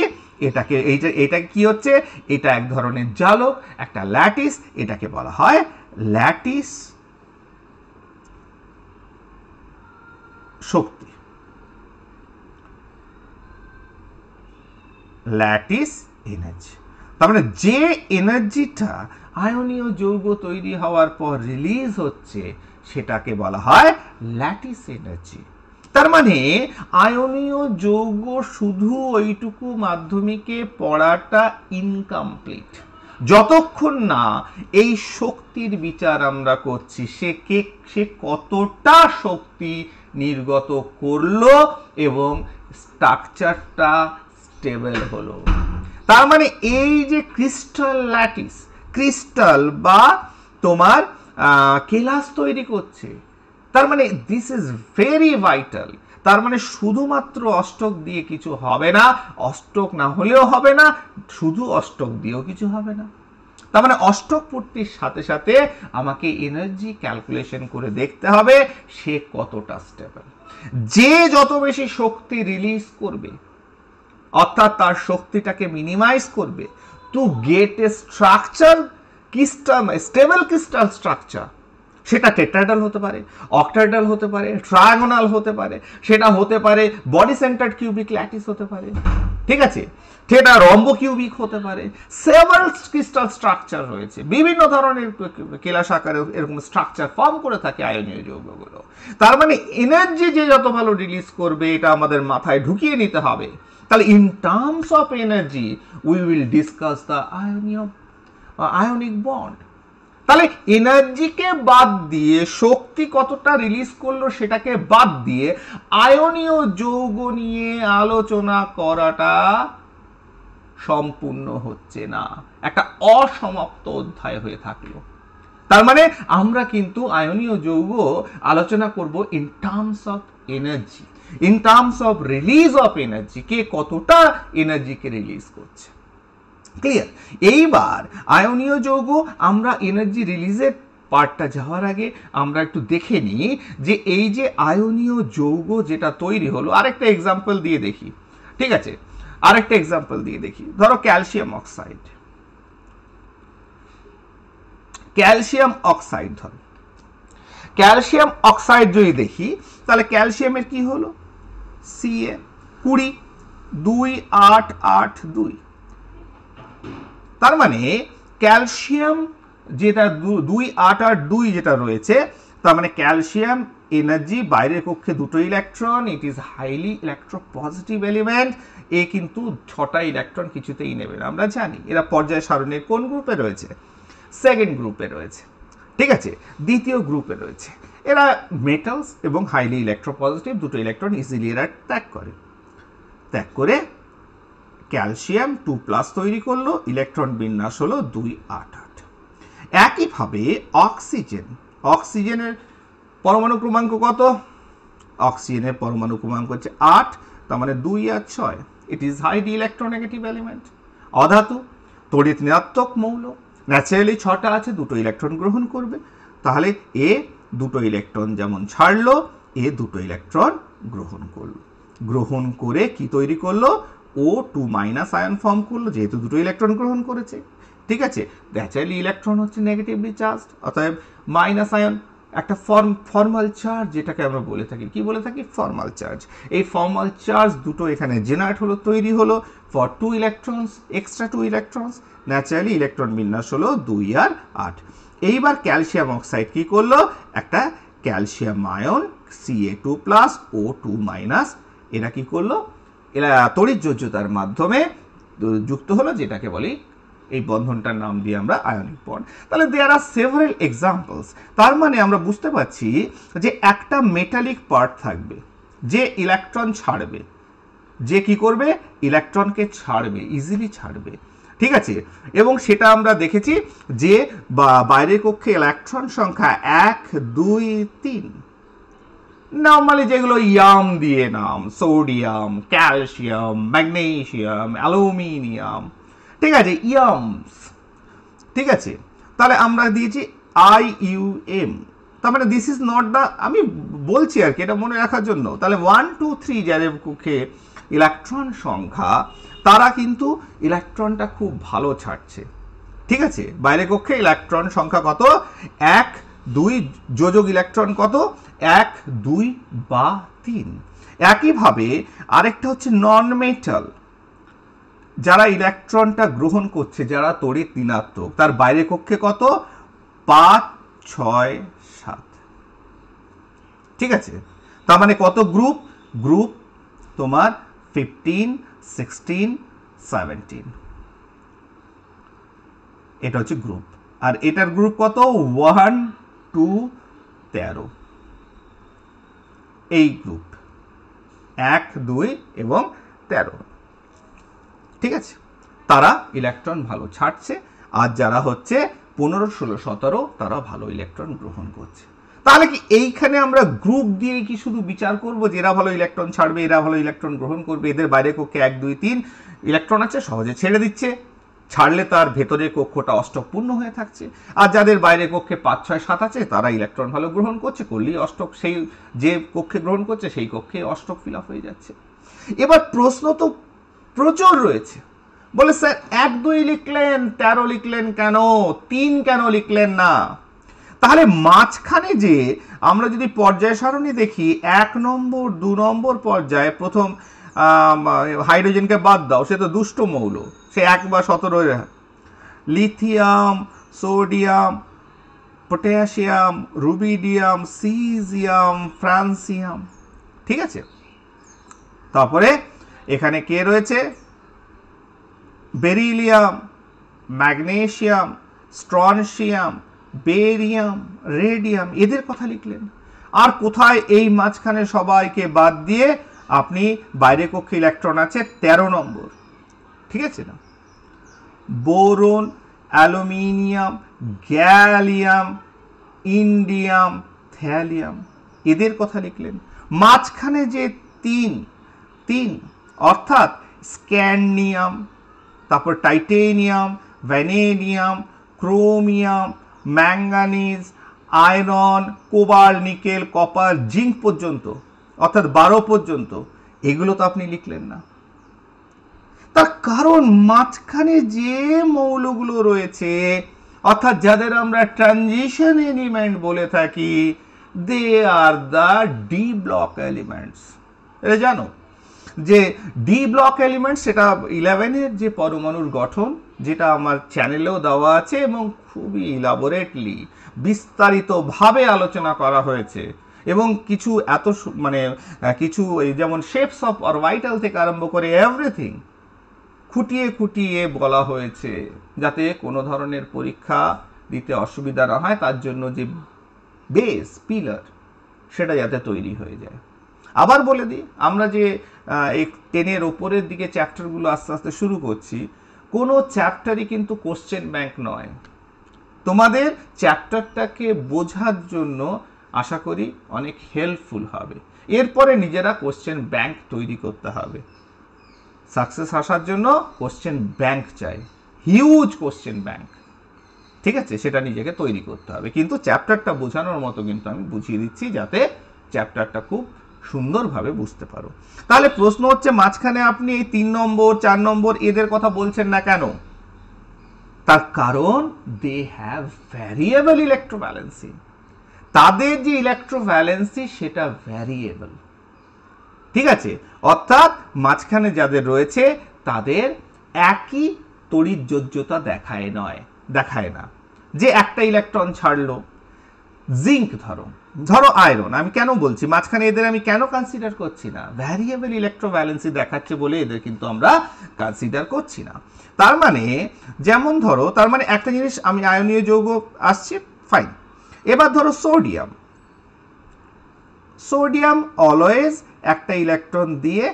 এটাকে এইটা কি হচ্ছে, এটা এক ধরনের জালক, একটা ল্যাটিস, এটাকে বলা হয় ল্যাটিস শক্তি, ল্যাটিস এনার্জি। তার মানে যে এনার্জিটা আয়নীয় যৌগ তৈরি হওয়ার পর রিলিজ হচ্ছে, সেটাকে বলা হয় ল্যাটিস এনার্জি। তার মানে আয়নীয় যৌগ শুধু ওইটুকু মাধ্যমিকে পড়াটা ইনকমপ্লিট, যতক্ষণ না এই শক্তির বিচার আমরা করছি, সে কতটা শক্তি নির্গত করলো এবং স্ট্রাকচারটা স্টেবল হলো। তার মানে এই যে ক্রিস্টাল ল্যাটিস, ক্রিস্টাল বা তোমার কেলাস তৈরি করছে, তার মানে দিস ইজ ভেরি ভাইটাল। তার মানে শুধুমাত্র অষ্টক দিয়ে কিছু হবে না, অষ্টক না হলেও হবে না, শুধু অষ্টক দিয়েও কিছু হবে না। তার মানে অষ্টক পূর্তির সাথে সাথে আমাকে এনার্জি ক্যালকুলেশন করে দেখতে হবে সে কতটা স্টেবল। যে যত বেশি শক্তি রিলিজ করবে, অর্থাৎ তার শক্তিটাকে মিনিমাইজ করবে to get A structure, crystal, stable crystal structure, সেটা টেট্রাডাল হতে পারে, অক্টাডাল হতে পারে, ট্রায়াগোনাল হতে পারে, সেটা হতে পারে বডি সেন্টার্ড কিউবিক ল্যাটিস হতে পারে, ঠিক আছে, সেটা রম্বো কিউবিক হতে পারে, সেভারাল ক্রিস্টাল স্ট্রাকচার রয়েছে, বিভিন্ন ধরনের কেলাস আকারে এরকম স্ট্রাকচার ফর্ম করে থাকে আয়নীয় যৌগগুলো। তার মানে এনার্জি যে যত ভালো রিলিজ করবে এটা আমাদের মাথায় ঢুকিয়ে নিতে হবে। তাহলে in terms of energy we will discuss the ionic bond. তাহলে এনার্জিকে বাদ দিয়ে, শক্তি কতটা রিলিজ করলো সেটাকে বাদ দিয়ে আয়নীয় যৌগ নিয়ে আলোচনা করাটা সম্পূর্ণ হচ্ছে না, একটা অসমাপ্ত অধ্যায় হয়ে থাকলো। তার মানে আমরা কিন্তু আয়নীয় যৌগ আলোচনা করব in terms of energy, in terms of release of energy, কে কতটা এনার্জিকে রিলিজ করছে। ক্লিয়ার? এইবার আয়নীয় যৌগ আমরা এনার্জি রিলিজের পার্টটা যাওয়ার আগে আমরা একটু দেখে নিই যে এই যে আয়নীয় যৌগ যেটা তৈরি হলো, আরেকটা এক্সাম্পল দিয়ে দেখি, ঠিক আছে, আরেকটা এক্সাম্পল দিয়ে দেখি। ধরো ক্যালসিয়াম অক্সাইড, ক্যালসিয়াম অক্সাইড ধরো, ক্যালসিয়াম অক্সাইড যদি দেখি তাহলে ক্যালসিয়ামের কি হলো, Ca 20 2 8 8 2। তার মানে ক্যালসিয়াম যেটা 2 8 8 2 যেটা রয়েছে, তার মানে ক্যালসিয়াম এনার্জি, বাইরের কক্ষে দুটো electron, it is highly electropositive element, এ কিন্তু 6টা ইলেকট্রন কিছুতেই নেবে না। আমরা জানি এরা পর্যায় সারণীর কোন গ্রুপে রয়েছে, সেকেন্ড গ্রুপে রয়েছে, ঠিক আছে, দ্বিতীয় গ্রুপে রয়েছে। এরা মেটালস এবং হাইলি ইলেকট্রোপজিটিভ, দুটো ইলেকট্রন ইজিলি এরা ত্যাগ করে ক্যালসিয়াম 2+ তৈরি করলো, ইলেকট্রন বিন্যাস হলো 2 8 8। একইভাবে অক্সিজেন, অক্সিজেনের পরমাণু ক্রমাঙ্ক কত, অক্সিজেনের পরমাণু ক্রমাঙ্ক হচ্ছে 8, তার মানে 2 আর 6, it is highly electronegative element. অধাতু, তড়িৎ ঋণাত্মক মৌল, ন্যাচারালি 6টা আছে, দুটো ইলেকট্রন গ্রহণ করবে, তাহলে এ দুটো ইলেকট্রন যেমন ছাড়লো, এ দুটো ইলেকট্রন গ্রহণ করে কি তৈরি করলো, O2 মাইনাস আয়ন ফর্ম করলো, যেহেতু দুটো ইলেকট্রন গ্রহণ করেছে, ঠিক আছে। ন্যাচারালি ইলেকট্রন হচ্ছে নেগেটিভলি চার্জড, অতএব মাইনাস আয়ন একটা ফর্মাল চার্জ, যেটাকে আমরা বলে থাকি, কি বলে থাকি, ফর্মাল চার্জ। এই ফর্মাল চার্জ দুটো এখানে জেনারেট হলো, তৈরি হলো for 2 electrons, extra 2 electrons, naturally electron বিন্যাস হলো 2 আর 8। এইবার ক্যালসিয়াম অক্সাইড কি করলো, একটা calcium ion Ca2+ O2 minus, এরা কি করলো, এরা তড়িৎযোজ্যতার মাধ্যমে যুক্ত হলো, যেটাকে বলি, এই বন্ধনটার নাম দিয়ে আমরা আয়নিক বন্ড। তাহলে দেয়ার আর সেভারাল এক্সাম্পলস। তার মানে আমরা বুঝতে পারছি যে একটা মেটালিক পার্ট থাকবে যে ইলেকট্রন ছাড়বে, যে কি করবে, ইলেকট্রনকে ছাড়বে, ইজিলি ছাড়বে, ঠিক আছে। এবং সেটা আমরা দেখেছি যে বাইরের কক্ষে ইলেকট্রন সংখ্যা 1 2 3, নর্মালি যেগুলো ইয়াম দিয়ে নাম, সোডিয়াম, ক্যালসিয়াম, ম্যাগনেসিয়াম, অ্যালুমিনিয়াম, ঠিক আছে, ইয়ামস, ঠিক আছে। তাহলে আমরা দিয়েছি IUM, তার মানে দিস ইজ নট দ্য, আমি বলছি আর কি এটা মনে রাখার জন্য। তাহলে 1 2 3 যাদের কক্ষে ইলেকট্রন সংখ্যা, তারা কিন্তু ইলেকট্রনটা খুব ভালো ছাড়ছে, ঠিক আছে। বাইরের কক্ষে ইলেকট্রন সংখ্যা কত, 1 2, যোজক ইলেকট্রন কত, 1 2 বা 3। একইভাবে আরেকটা হচ্ছে নন মেটাল, যারা ইলেকট্রনটা গ্রহণ করছে, যারা তড়িৎ ঋণাত্মক, তার বাইরের কক্ষে কত, 5 6 7, ঠিক আছে। তার মানে কত গ্রুপ তোমার 15 16 17, এটা হচ্ছে গ্রুপ। আর এটার গ্রুপ কত, 1 2 13, এই গ্রুপ 1 2 এবং 13, ঠিক আছে। তারা ইলেকট্রন ভালো ছাড়ছে, আর যারা হচ্ছে 15 16 17, তারা ভালো ইলেকট্রন গ্রহণ করছে। তাহলে কি এইখানে আমরা গ্রুপ দিয়ে কি শুধু বিচার করব যে এরা ভালো ইলেকট্রন ছাড়বে, এরা ভালো ইলেকট্রন গ্রহণ করবে, এদের বাইরে কক্ষে 1 2 3 ইলেকট্রন আছে, সহজে ছেড়ে দিচ্ছে, ছাড়লে তার ভেতরের কক্ষটা অষ্টক পূর্ণ হয়ে থাকছে, আর যাদের বাইরে কক্ষে 5 6 7 আছে তারা ইলেকট্রন ভালো গ্রহণ করছে, করলেই অষ্টক সেই যে কক্ষে গ্রহণ করছে সেই কক্ষে অষ্টক ফিল আপ হয়ে যাচ্ছে। এবার প্রশ্ন তো প্রচুর রয়েছে, বলে স্যার 1 2 লিখলেন, 13 লিখলেন কেন, 3 কেন লিখলেন না? তাহলে মাঝখানে যে আমরা যদি পর্যায় সারণী দেখি, 1 নম্বর 2 নম্বর পর্যায়ে প্রথম হাইড্রোজেনকে বাদ দাও, সে তো দুষ্ট মৌল, সে 1 বা 17 lithium, sodium, potassium, rubidium, caesium, francium, ঠিক আছে। তারপরে এখানে কে রয়েছে, beryllium, magnesium, strontium, barium, radium, এদের কথা লিখলেন। আর কোথায় এই মাঝখানে সবাইকে বাদ দিয়ে আপনি বাইরে কক্ষে ইলেকট্রন আছে 13 নম্বর, ঠিক আছে না, boron, aluminium, gallium, indium, thallium, এদের কথা লিখলেন। মাঝখানে যে 3 অর্থাৎ স্ক্যান্ডিয়াম, তারপর titanium, vanadium, chromium, manganese, iron, cobalt, nickel, copper, zinc পর্যন্ত, অর্থাৎ 12 পর্যন্ত, এগুলো তো আপনি লিখলেন না। তার কারণ মাঝখানে যে মৌলগুলো রয়েছে, অর্থাৎ যাদের আমরা ট্রানজিশন এলিমেন্ট বলে থাকি, they are the D block elements. এটা জানো যে ডি ব্লক এলিমেন্ট সেটা 11-এর যে পরমাণুর গঠন, যেটা আমার চ্যানেলেও দেওয়া আছে এবং খুবই ইলাবোরেটলি বিস্তারিতভাবে আলোচনা করা হয়েছে, এবং কিছু এত মানে কিছু যেমন শেপস অফ অরবিটাল থেকে আরম্ভ করে এভরিথিং খুঁটিয়ে খুঁটিয়ে বলা হয়েছে, যাতে কোনো ধরনের পরীক্ষা দিতে অসুবিধা না হয়, তার জন্য যে বেস পিলার সেটা যাতে তৈরি হয়ে যায়। আবার বলে দিই, আমরা যে এই 10-এর ওপরের দিকে চ্যাপ্টারগুলো আস্তে আস্তে শুরু করছি, কোনো চ্যাপ্টারই কিন্তু কোশ্চেন ব্যাংক নয়। তোমাদের চ্যাপ্টারটাকে বোঝার জন্য আশা করি অনেক হেল্পফুল হবে, এরপরে নিজেরা কোশ্চেন ব্যাংক তৈরি করতে হবে। সাকসেস আসার জন্য কোশ্চেন ব্যাংক চাই, হিউজ কোশ্চেন ব্যাংক, ঠিক আছে, সেটা নিজেকে তৈরি করতে হবে। কিন্তু চ্যাপ্টারটা বোঝানোর মতো কিন্তু আমি বুঝিয়ে দিচ্ছি, যাতে চ্যাপ্টারটা খুব সুন্দরভাবে বুঝতে পারো। তাহলে প্রশ্ন হচ্ছে, মাঝখানে আপনি এই 3 নম্বর 4 নম্বর এদের কথা বলছেন না কেন? তার কারণ দে হ্যাভ ভ্যারিয়েবল ইলেকট্রোভ্যালেন্সি, তাদের যে ইলেকট্রোভ্যালেন্সি সেটা ভ্যারিয়েবল, ঠিক আছে। অর্থাৎ মাঝখানে যাদের রয়েছে তাদের একই তড়িৎযোজ্যতা দেখায় না। যে একটা ইলেকট্রন ছাড়লো, জিঙ্ক ধরো আয়রন, আমি কেন বলছি মাঝখানে এদের আমি কেন কনসিডার করছি না? ভ্যারিয়েবল ইলেকট্রোভ্যালেন্সি দেখাচ্ছে বলে এদের কিন্তু আমরা কনসিডার করছি না। তার মানে যেমন ধরো, তার মানে একটা জিনিস, আমি আয়নীয় যৌগ আসছে, ফাইন। এবার ধরো সোডিয়াম অলওয়েজ একটা ইলেকট্রন দিয়ে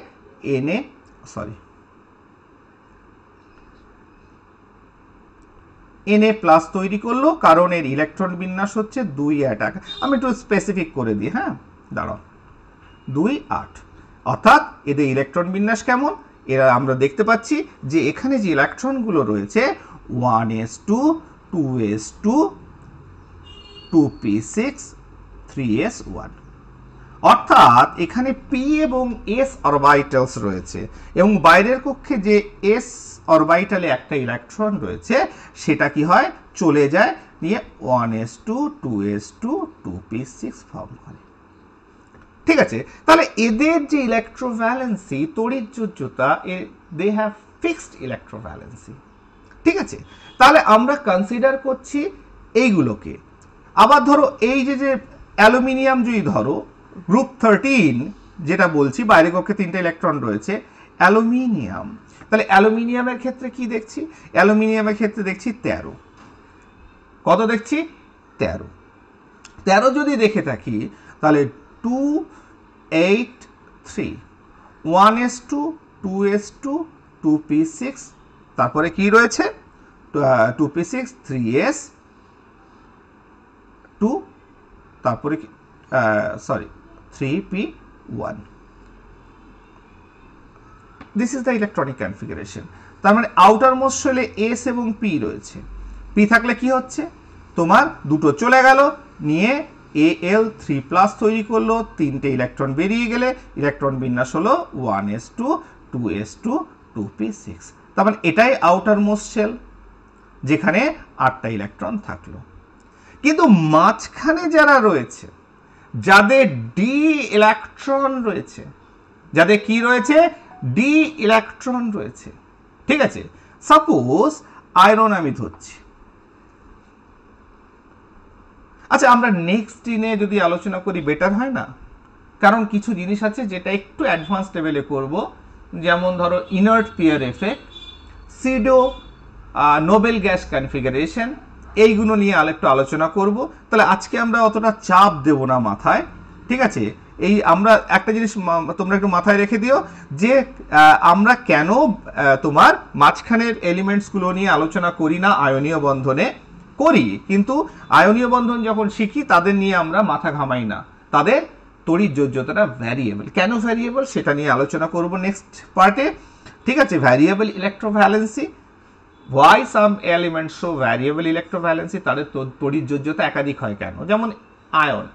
Na প্লাস তৈরি করলো, কারণ এর ইলেকট্রন বিন্যাস হচ্ছে 2 8। আমি একটু স্পেসিফিক করে দিই, হ্যাঁ দাঁড়াও, 2 8। অর্থাৎ এদের ইলেকট্রন বিন্যাস কেমন? এরা আমরা দেখতে পাচ্ছি যে এখানে যে ইলেকট্রনগুলো রয়েছে 1s2, 2s2, 2p6, 3s1, অর্থাৎ এখানে p এবং s অরবিটালস রয়েছে, এবং বাইরের কক্ষে যে s অরবিটালে একটা ইলেকট্রন রয়েছে সেটা কি হয়, চলে যায়, নিয়ে 1s2, 2s2, 2p6 ফর্ম করে, ঠিক আছে। তাহলে এদের যে ইলেকট্রোভ্যালেন্সি, তড়িৎযোজ্যতা, দে হ্যাভ ফিক্সড ইলেকট্রোভ্যালেন্সি, ঠিক আছে। তাহলে আমরা কনসিডার করছি এইগুলোকে। আবার ধরো এই যে অ্যালুমিনিয়াম যদি ধরো, গ্রুপ 13 যেটা বলছি, বাইরে কক্ষে 3টা ইলেকট্রন রয়েছে, অ্যালুমিনিয়াম, তাহলে অ্যালুমিনিয়ামের ক্ষেত্রে কি দেখছি? অ্যালুমিনিয়ামের ক্ষেত্রে দেখছি 13। কত দেখছি? 13 যদি দেখে থাকি, তাহলে 2 8 3, 1s2, 2s2, 2p6, তারপরে কি রয়েছে, 2p6, 3s2, তারপরে কি sorry 3p1, this is the electronic configuration. তার মানে আউটার মোস্ট শেলে এস এবং পি রয়েছে। পি থাকলে কি হচ্ছে, তোমার দুটো চলে গেল, নিয়ে Al3+ তৈরি করলো, 3টে ইলেকট্রন বেরিয়ে গেলে ইলেকট্রন বিন্যাস হলো 1s2 2s2 2p6। তার মানে এটাই আউটার মোস্ট শেল, যেখানে 8টা ইলেকট্রন থাকলো। কিন্তু মাঝখানে যারা রয়েছে, যাদের ডি ইলেকট্রন রয়েছে, যাদের কি রয়েছে, ডি ইলেকট্রন রয়েছে, ঠিক আছে, সাপোজ আয়রন আমি ধরছি। আচ্ছা, আমরা নেক্সট দিনে যদি আলোচনা করি বেটার হয় না? কারণ কিছু জিনিস আছে যেটা একটু অ্যাডভান্স লেভেলে করব, যেমন ধরো inert peer effect, সিডো Nobel gas configuration, এইগুলো নিয়ে একটু আলোচনা করব। তাহলে আজকে আমরা অতটা চাপ দেব না মাথায়, ঠিক আছে। এই আমরা একটা জিনিস তোমরা একটু মাথায় রেখে দিও, যে আমরা কেন তোমার মাঝখানের এলিমেন্টসগুলো নিয়ে আলোচনা করি না, আয়নীয় বন্ধনে করি, কিন্তু আয়নীয় বন্ধন যখন শিখি তাদের নিয়ে আমরা মাথা ঘামাই না, তাদের তড়িৎযোজ্যতাটা ভ্যারিয়েবল। কেন ভ্যারিয়েবল সেটা নিয়ে আলোচনা করব নেক্সট পার্টে, ঠিক আছে। Variable electrovalency, why some elements show variable electrovalency, তাদের তড়িৎযোজ্যতা একাধিক হয় কেন। যেমন আয়ন,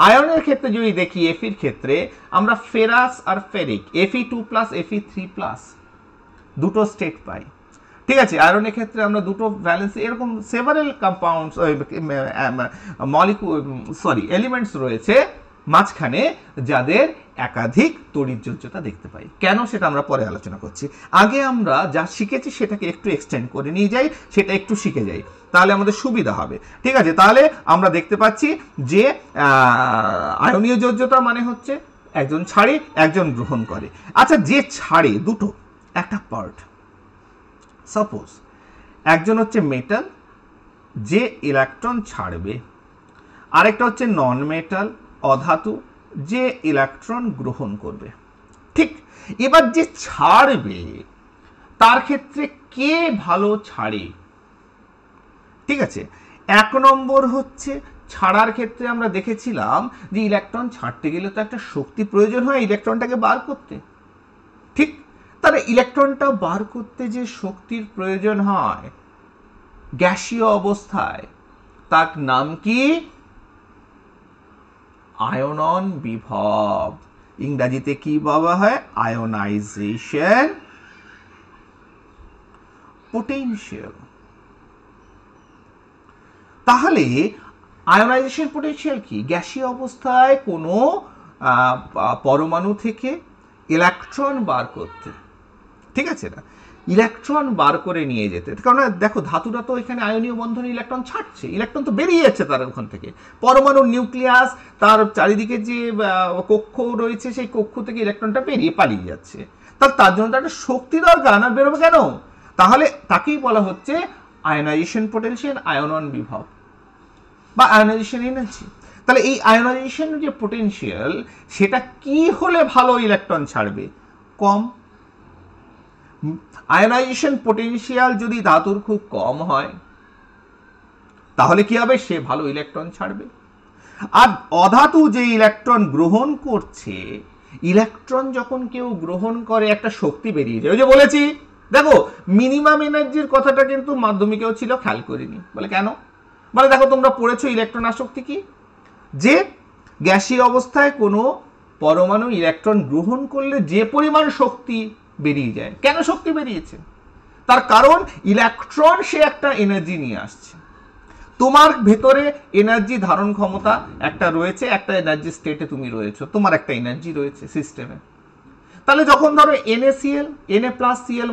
আয়নের ক্ষেত্রে যদি দেখি, এফির ক্ষেত্রে আমরা ফেরাস আর ফেরিক, Fe2+ Fe3+ দুটো স্টেট পাই, ঠিক আছে। আয়রনের ক্ষেত্রে আমরা দুটো ভ্যালেন্সি, এরকম সেভারেল কম্পাউন্ডস এলিমেন্টস রয়েছে মাঝখানে, যাদের একাধিক তড়িৎযোজ্যতা দেখতে পাই। কেন সেটা আমরা পরে আলোচনা করছি। আগে আমরা যা শিখেছি সেটাকে একটু এক্সটেন্ড করে নিয়ে যাই, সেটা একটু শিখে যাই, তাহলে আমাদের সুবিধা হবে, ঠিক আছে। তাহলে আমরা দেখতে পাচ্ছি যে আয়নীয় যোজ্যতা মানে হচ্ছে একজন ছাড়ে একজন গ্রহণ করে। আচ্ছা, যে ছাড়ে দুটো, একটা পার্ট, সাপোজ একজন হচ্ছে মেটাল, যে ইলেকট্রন ছাড়বে, আরেকটা হচ্ছে নন মেটাল, অধাতু, যে ইলেকট্রন গ্রহণ করবে, ঠিক। এবার যে ছাড়বে তার ক্ষেত্রে কে ভালো ছাড়ে, ঠিক আছে। 1 নম্বর হচ্ছে ছাড়ার ক্ষেত্রে আমরা দেখেছিলাম যে ইলেকট্রন ছাড়তে গেলে তো একটা শক্তি প্রয়োজন হয় ইলেকট্রনটাকে বার করতে, ঠিক। তাহলে ইলেকট্রনটা বার করতে যে শক্তির প্রয়োজন হয় গ্যাসীয় অবস্থায়, তার নাম কি, আয়নন বিভব। ইংরেজিতে কি বলা হয়, আয়োনাইজেশন পোটেনশিয়াল। তাহলে আয়োনাইজেশন পোটেনশিয়াল কি, গ্যাসীয় অবস্থায় কোনো পরমাণু থেকে ইলেকট্রন বার করতে, ঠিক আছে না, ইলেকট্রন বার করে নিয়ে যেতে। কারণ দেখো ধাতুটা তো এখানে আয়নীয় বন্ধনে ইলেকট্রন ছাড়ছে, ইলেকট্রন তো বেরিয়ে যাচ্ছে তার ওখান থেকে। পরমাণুর নিউক্লিয়াস, তার চারিদিকে যে কক্ষ রয়েছে, সেই কক্ষ থেকে ইলেকট্রনটা পালিয়ে যাচ্ছে। তার জন্য তো একটা শক্তি দরকার, না বেরোবে কেন? তাহলে তাকেই বলা হচ্ছে আয়োনাইজেশন পোটেনশিয়াল, আয়নন বিভব বা আয়োনাইজেশন এনার্জি। তাহলে এই আয়োনাইজেশন যে পোটেনশিয়াল, সেটা কি হলে ভালো ইলেকট্রন ছাড়বে, কম। আয়োনাইজেশন পোটেনশিয়াল যদি ধাতুর খুব কম হয়, তাহলে কি হবে, সে ভালো ইলেকট্রন ছাড়বে। আর অধাতু যে ইলেকট্রন গ্রহণ করছে, ইলেকট্রন যখন কেউ গ্রহণ করে একটা শক্তি বেরিয়ে যায়। ওই যে বলেছি, দেখো মিনিমাম এনার্জির কথাটা কিন্তু মাধ্যমিকেও ছিল, খেয়াল করিনি। বলে কেন? বলে দেখো তোমরা পড়েছো ইলেকট্রন আসক্তি কি, যে গ্যাসীয় অবস্থায় কোনো পরমাণু ইলেকট্রন গ্রহণ করলে যে পরিমাণ শক্তি বেরিয়ে যায়। কেন শক্তি বেরিয়েছে? তার কারণ ইলেকট্রন সে একটা এনার্জি নিয়ে আসছে। তোমার ভেতরে এনার্জি ধারণ ক্ষমতা একটা রয়েছে, একটা এনার্জি স্টেটে তুমি রয়েছো, তোমার একটা এনার্জি রয়েছে সিস্টেমে। তাহলে যখন ধরো NaCl, Na+Cl-,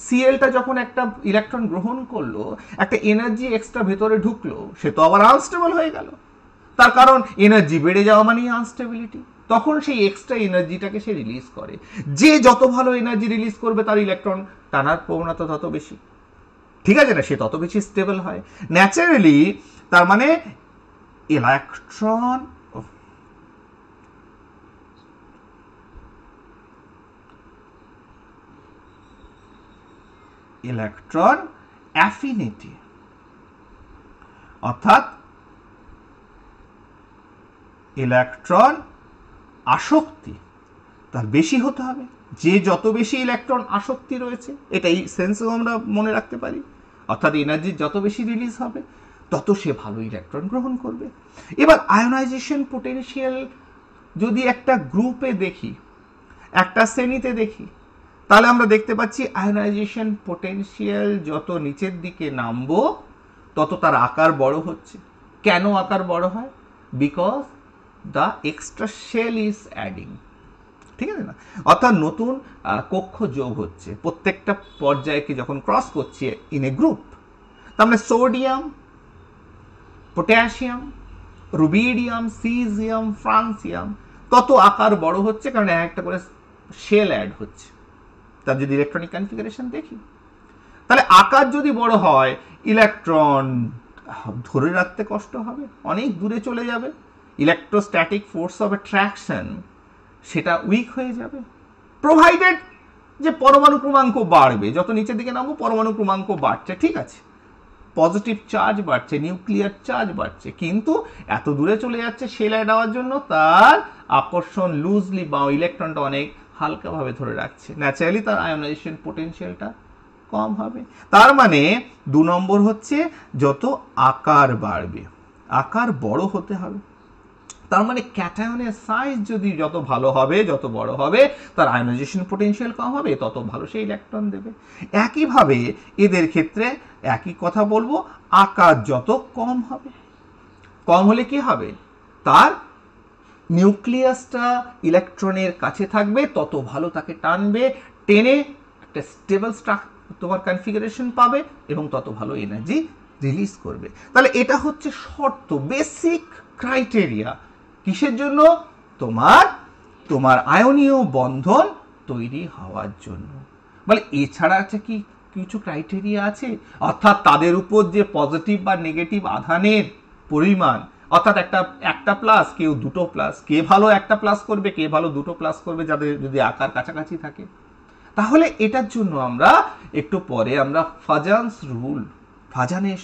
Clটা যখন একটা ইলেকট্রন গ্রহণ করলো, একটা এনার্জি এক্সট্রা ভেতরে ঢুকলো, সে তো আবার আনস্টেবল হয়ে গেল। তার কারণ এনার্জি বেড়ে যাওয়া মানে আনস্টেবিলিটি। তখন সেই এক্সট্রা এনার্জিটাকে সে রিলিজ করে। যে যত ভালো এনার্জি রিলিজ করবে, তার ইলেকট্রন টানার প্রবণতা তত বেশি, ঠিক আছে না, সে তত বেশি স্টেবল হয় ন্যাচারালি। তার মানে ইলেকট্রন অ্যাফিনিটি, অর্থাৎ ইলেকট্রন আসক্তি তার বেশি হতে হবে। যে যত বেশি ইলেকট্রন আসক্তি রয়েছে, এটা এই সেন্সেও আমরা মনে রাখতে পারি, অর্থাৎ এনার্জি যত বেশি রিলিজ হবে তত সে ভালো ইলেকট্রন গ্রহণ করবে। এবার আয়োনাইজেশন পোটেনশিয়াল যদি একটা গ্রুপে দেখি, একটা শ্রেণীতে দেখি, তাহলে আমরা দেখতে পাচ্ছি আয়োনাইজেশন পোটেনশিয়াল যত নিচের দিকে নামবো তত তার আকার বড় হচ্ছে। কেন আকার বড় হয়? Because the extra shell is adding, ঠিক আছে না? অর্থাৎ নতুন কক্ষ যোগ হচ্ছে প্রত্যেকটা পর্যায়কে যখন ক্রস করছে ইন এ গ্রুপ। তার মানে sodium, potassium, rubidium, caesium, francium তত আকার বড় হচ্ছে, কারণ একটা করে শেল অ্যাড হচ্ছে। তার যদি ইলেকট্রনিক কনফিগারেশন দেখি, তাহলে আকার যদি বড় হয় ইলেকট্রন ধরে রাখতে কষ্ট হবে, অনেক দূরে চলে যাবে। ইলেকট্রোস্ট্যাটিক ফোর্স অফ অ্যাট্রাকশন সেটা উইক হয়ে যাবে, প্রোভাইডেড যে পরমাণু ক্রমাঙ্ক বাড়বে। যত নিচের দিকে নামবো পরমাণু ক্রমাঙ্ক বাড়ছে, ঠিক আছে, পজিটিভ চার্জ বাড়ছে, নিউক্লিয়ার চার্জ বাড়ছে, কিন্তু এত দূরে চলে যাচ্ছে শেল অ্যাড হওয়ার জন্য তার আকর্ষণ লুজলি বা ইলেকট্রনটা অনেক হালকাভাবে ধরে রাখছে। ন্যাচারালি তার আয়োনাইজেশন পোটেনশিয়ালটা কম হবে। তার মানে 2 নম্বর হচ্ছে যত আকার বাড়বে, আকার বড় হতে হবে। তার মানে ক্যাটায়নের সাইজ যদি যত ভালো হবে, যত বড় হবে, তার আয়োনাইজেশন পোটেনশিয়াল কম হবে, তত ভালো সে ইলেকট্রন দেবে। একইভাবে এদের ক্ষেত্রে একই কথা বলবো, আকার যত কম হবে, কম হলে কি হবে? তার নিউক্লিয়াসটা ইলেকট্রনের কাছে থাকবে, তত ভালো তাকে টানবে, টেনে একটা স্টেবল তোমার কনফিগারেশন পাবে এবং তত ভালো এনার্জি রিলিজ করবে। তাহলে এটা হচ্ছে শর্ত, বেসিক ক্রাইটেরিয়া কিসের জন্য? তোমার আয়নীয় বন্ধন তৈরি হওয়ার জন্য। বলে এছাড়া আছে কি কিছু ক্রাইটেরিয়া আছে? অর্থাৎ তাদের উপর যে পজিটিভ বা নেগেটিভ আধানের পরিমাণ, অর্থাৎ একটা প্লাস, কেউ 2টো প্লাস, কে ভালো একটা প্লাস করবে, কে ভালো 2টো প্লাস করবে যাদের যদি আকার কাছাকাছি থাকে। তাহলে এটার জন্য আমরা একটু পরে আমরা ফাজানস রুল, ফাজানের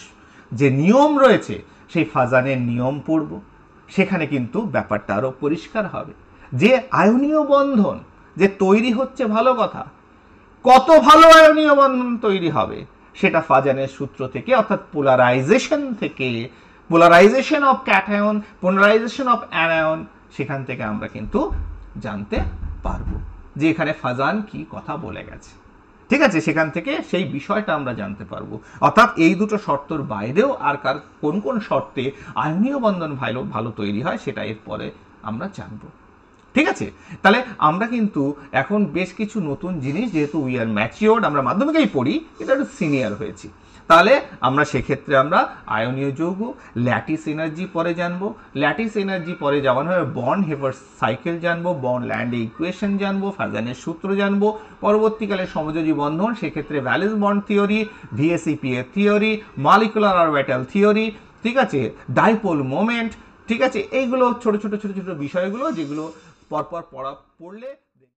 যে নিয়ম রয়েছে সেই ফাজানের নিয়ম পড়ব। সেখানে কিন্তু ব্যাপারটা আরো পরিষ্কার হবে যে আয়নীয় বন্ধন যে তৈরি হচ্ছে, ভালো কথা, কত ভালো আয়নীয় বন্ধন তৈরি হবে সেটা ফাজানের সূত্র থেকে, অর্থাৎ পোলারাইজেশন থেকে, polarisation of cation, polarisation of anion, সেখান থেকে আমরা কিন্তু জানতে পারবো যে এখানে ফাজান কি কথা বলে গেছে। ঠিক আছে, সেখান থেকে সেই বিষয়টা আমরা জানতে পারবো। অর্থাৎ এই দুটো শর্তর বাইরেও আর কোন কোন শর্তে আয়নীয় বন্ধন ভালো তৈরি হয় সেটা এরপরে আমরা জানবো। ঠিক আছে, তাহলে আমরা কিন্তু এখন বেশ কিছু নতুন জিনিস, যেহেতু উই আর ম্যাচিওর্ড, আমরা মাধ্যমিকেই পড়ি, এটা একটু সিনিয়র হয়েছি, তাহলে আমরা সেক্ষেত্রে আমরা আয়নীয় যৌগ, ল্যাটিস এনার্জি পরে জানবো, ল্যাটিস এনার্জি পরে যাওয়ানো হবে বন্ড হেভার সাইকেল জানবো, বন্ড ল্যান্ডে ইকুয়েশন জানবো, ফাজানের সূত্র জানবো, পরবর্তীকালে সমযোজী বন্ধন, সেক্ষেত্রে valence bond theory, VSEPR theory, molecular orbital theory, ঠিক আছে, ডাইপোল মোমেন্ট, ঠিক আছে, এইগুলো ছোট ছোট বিষয়গুলো যেগুলো পরপর পড়লে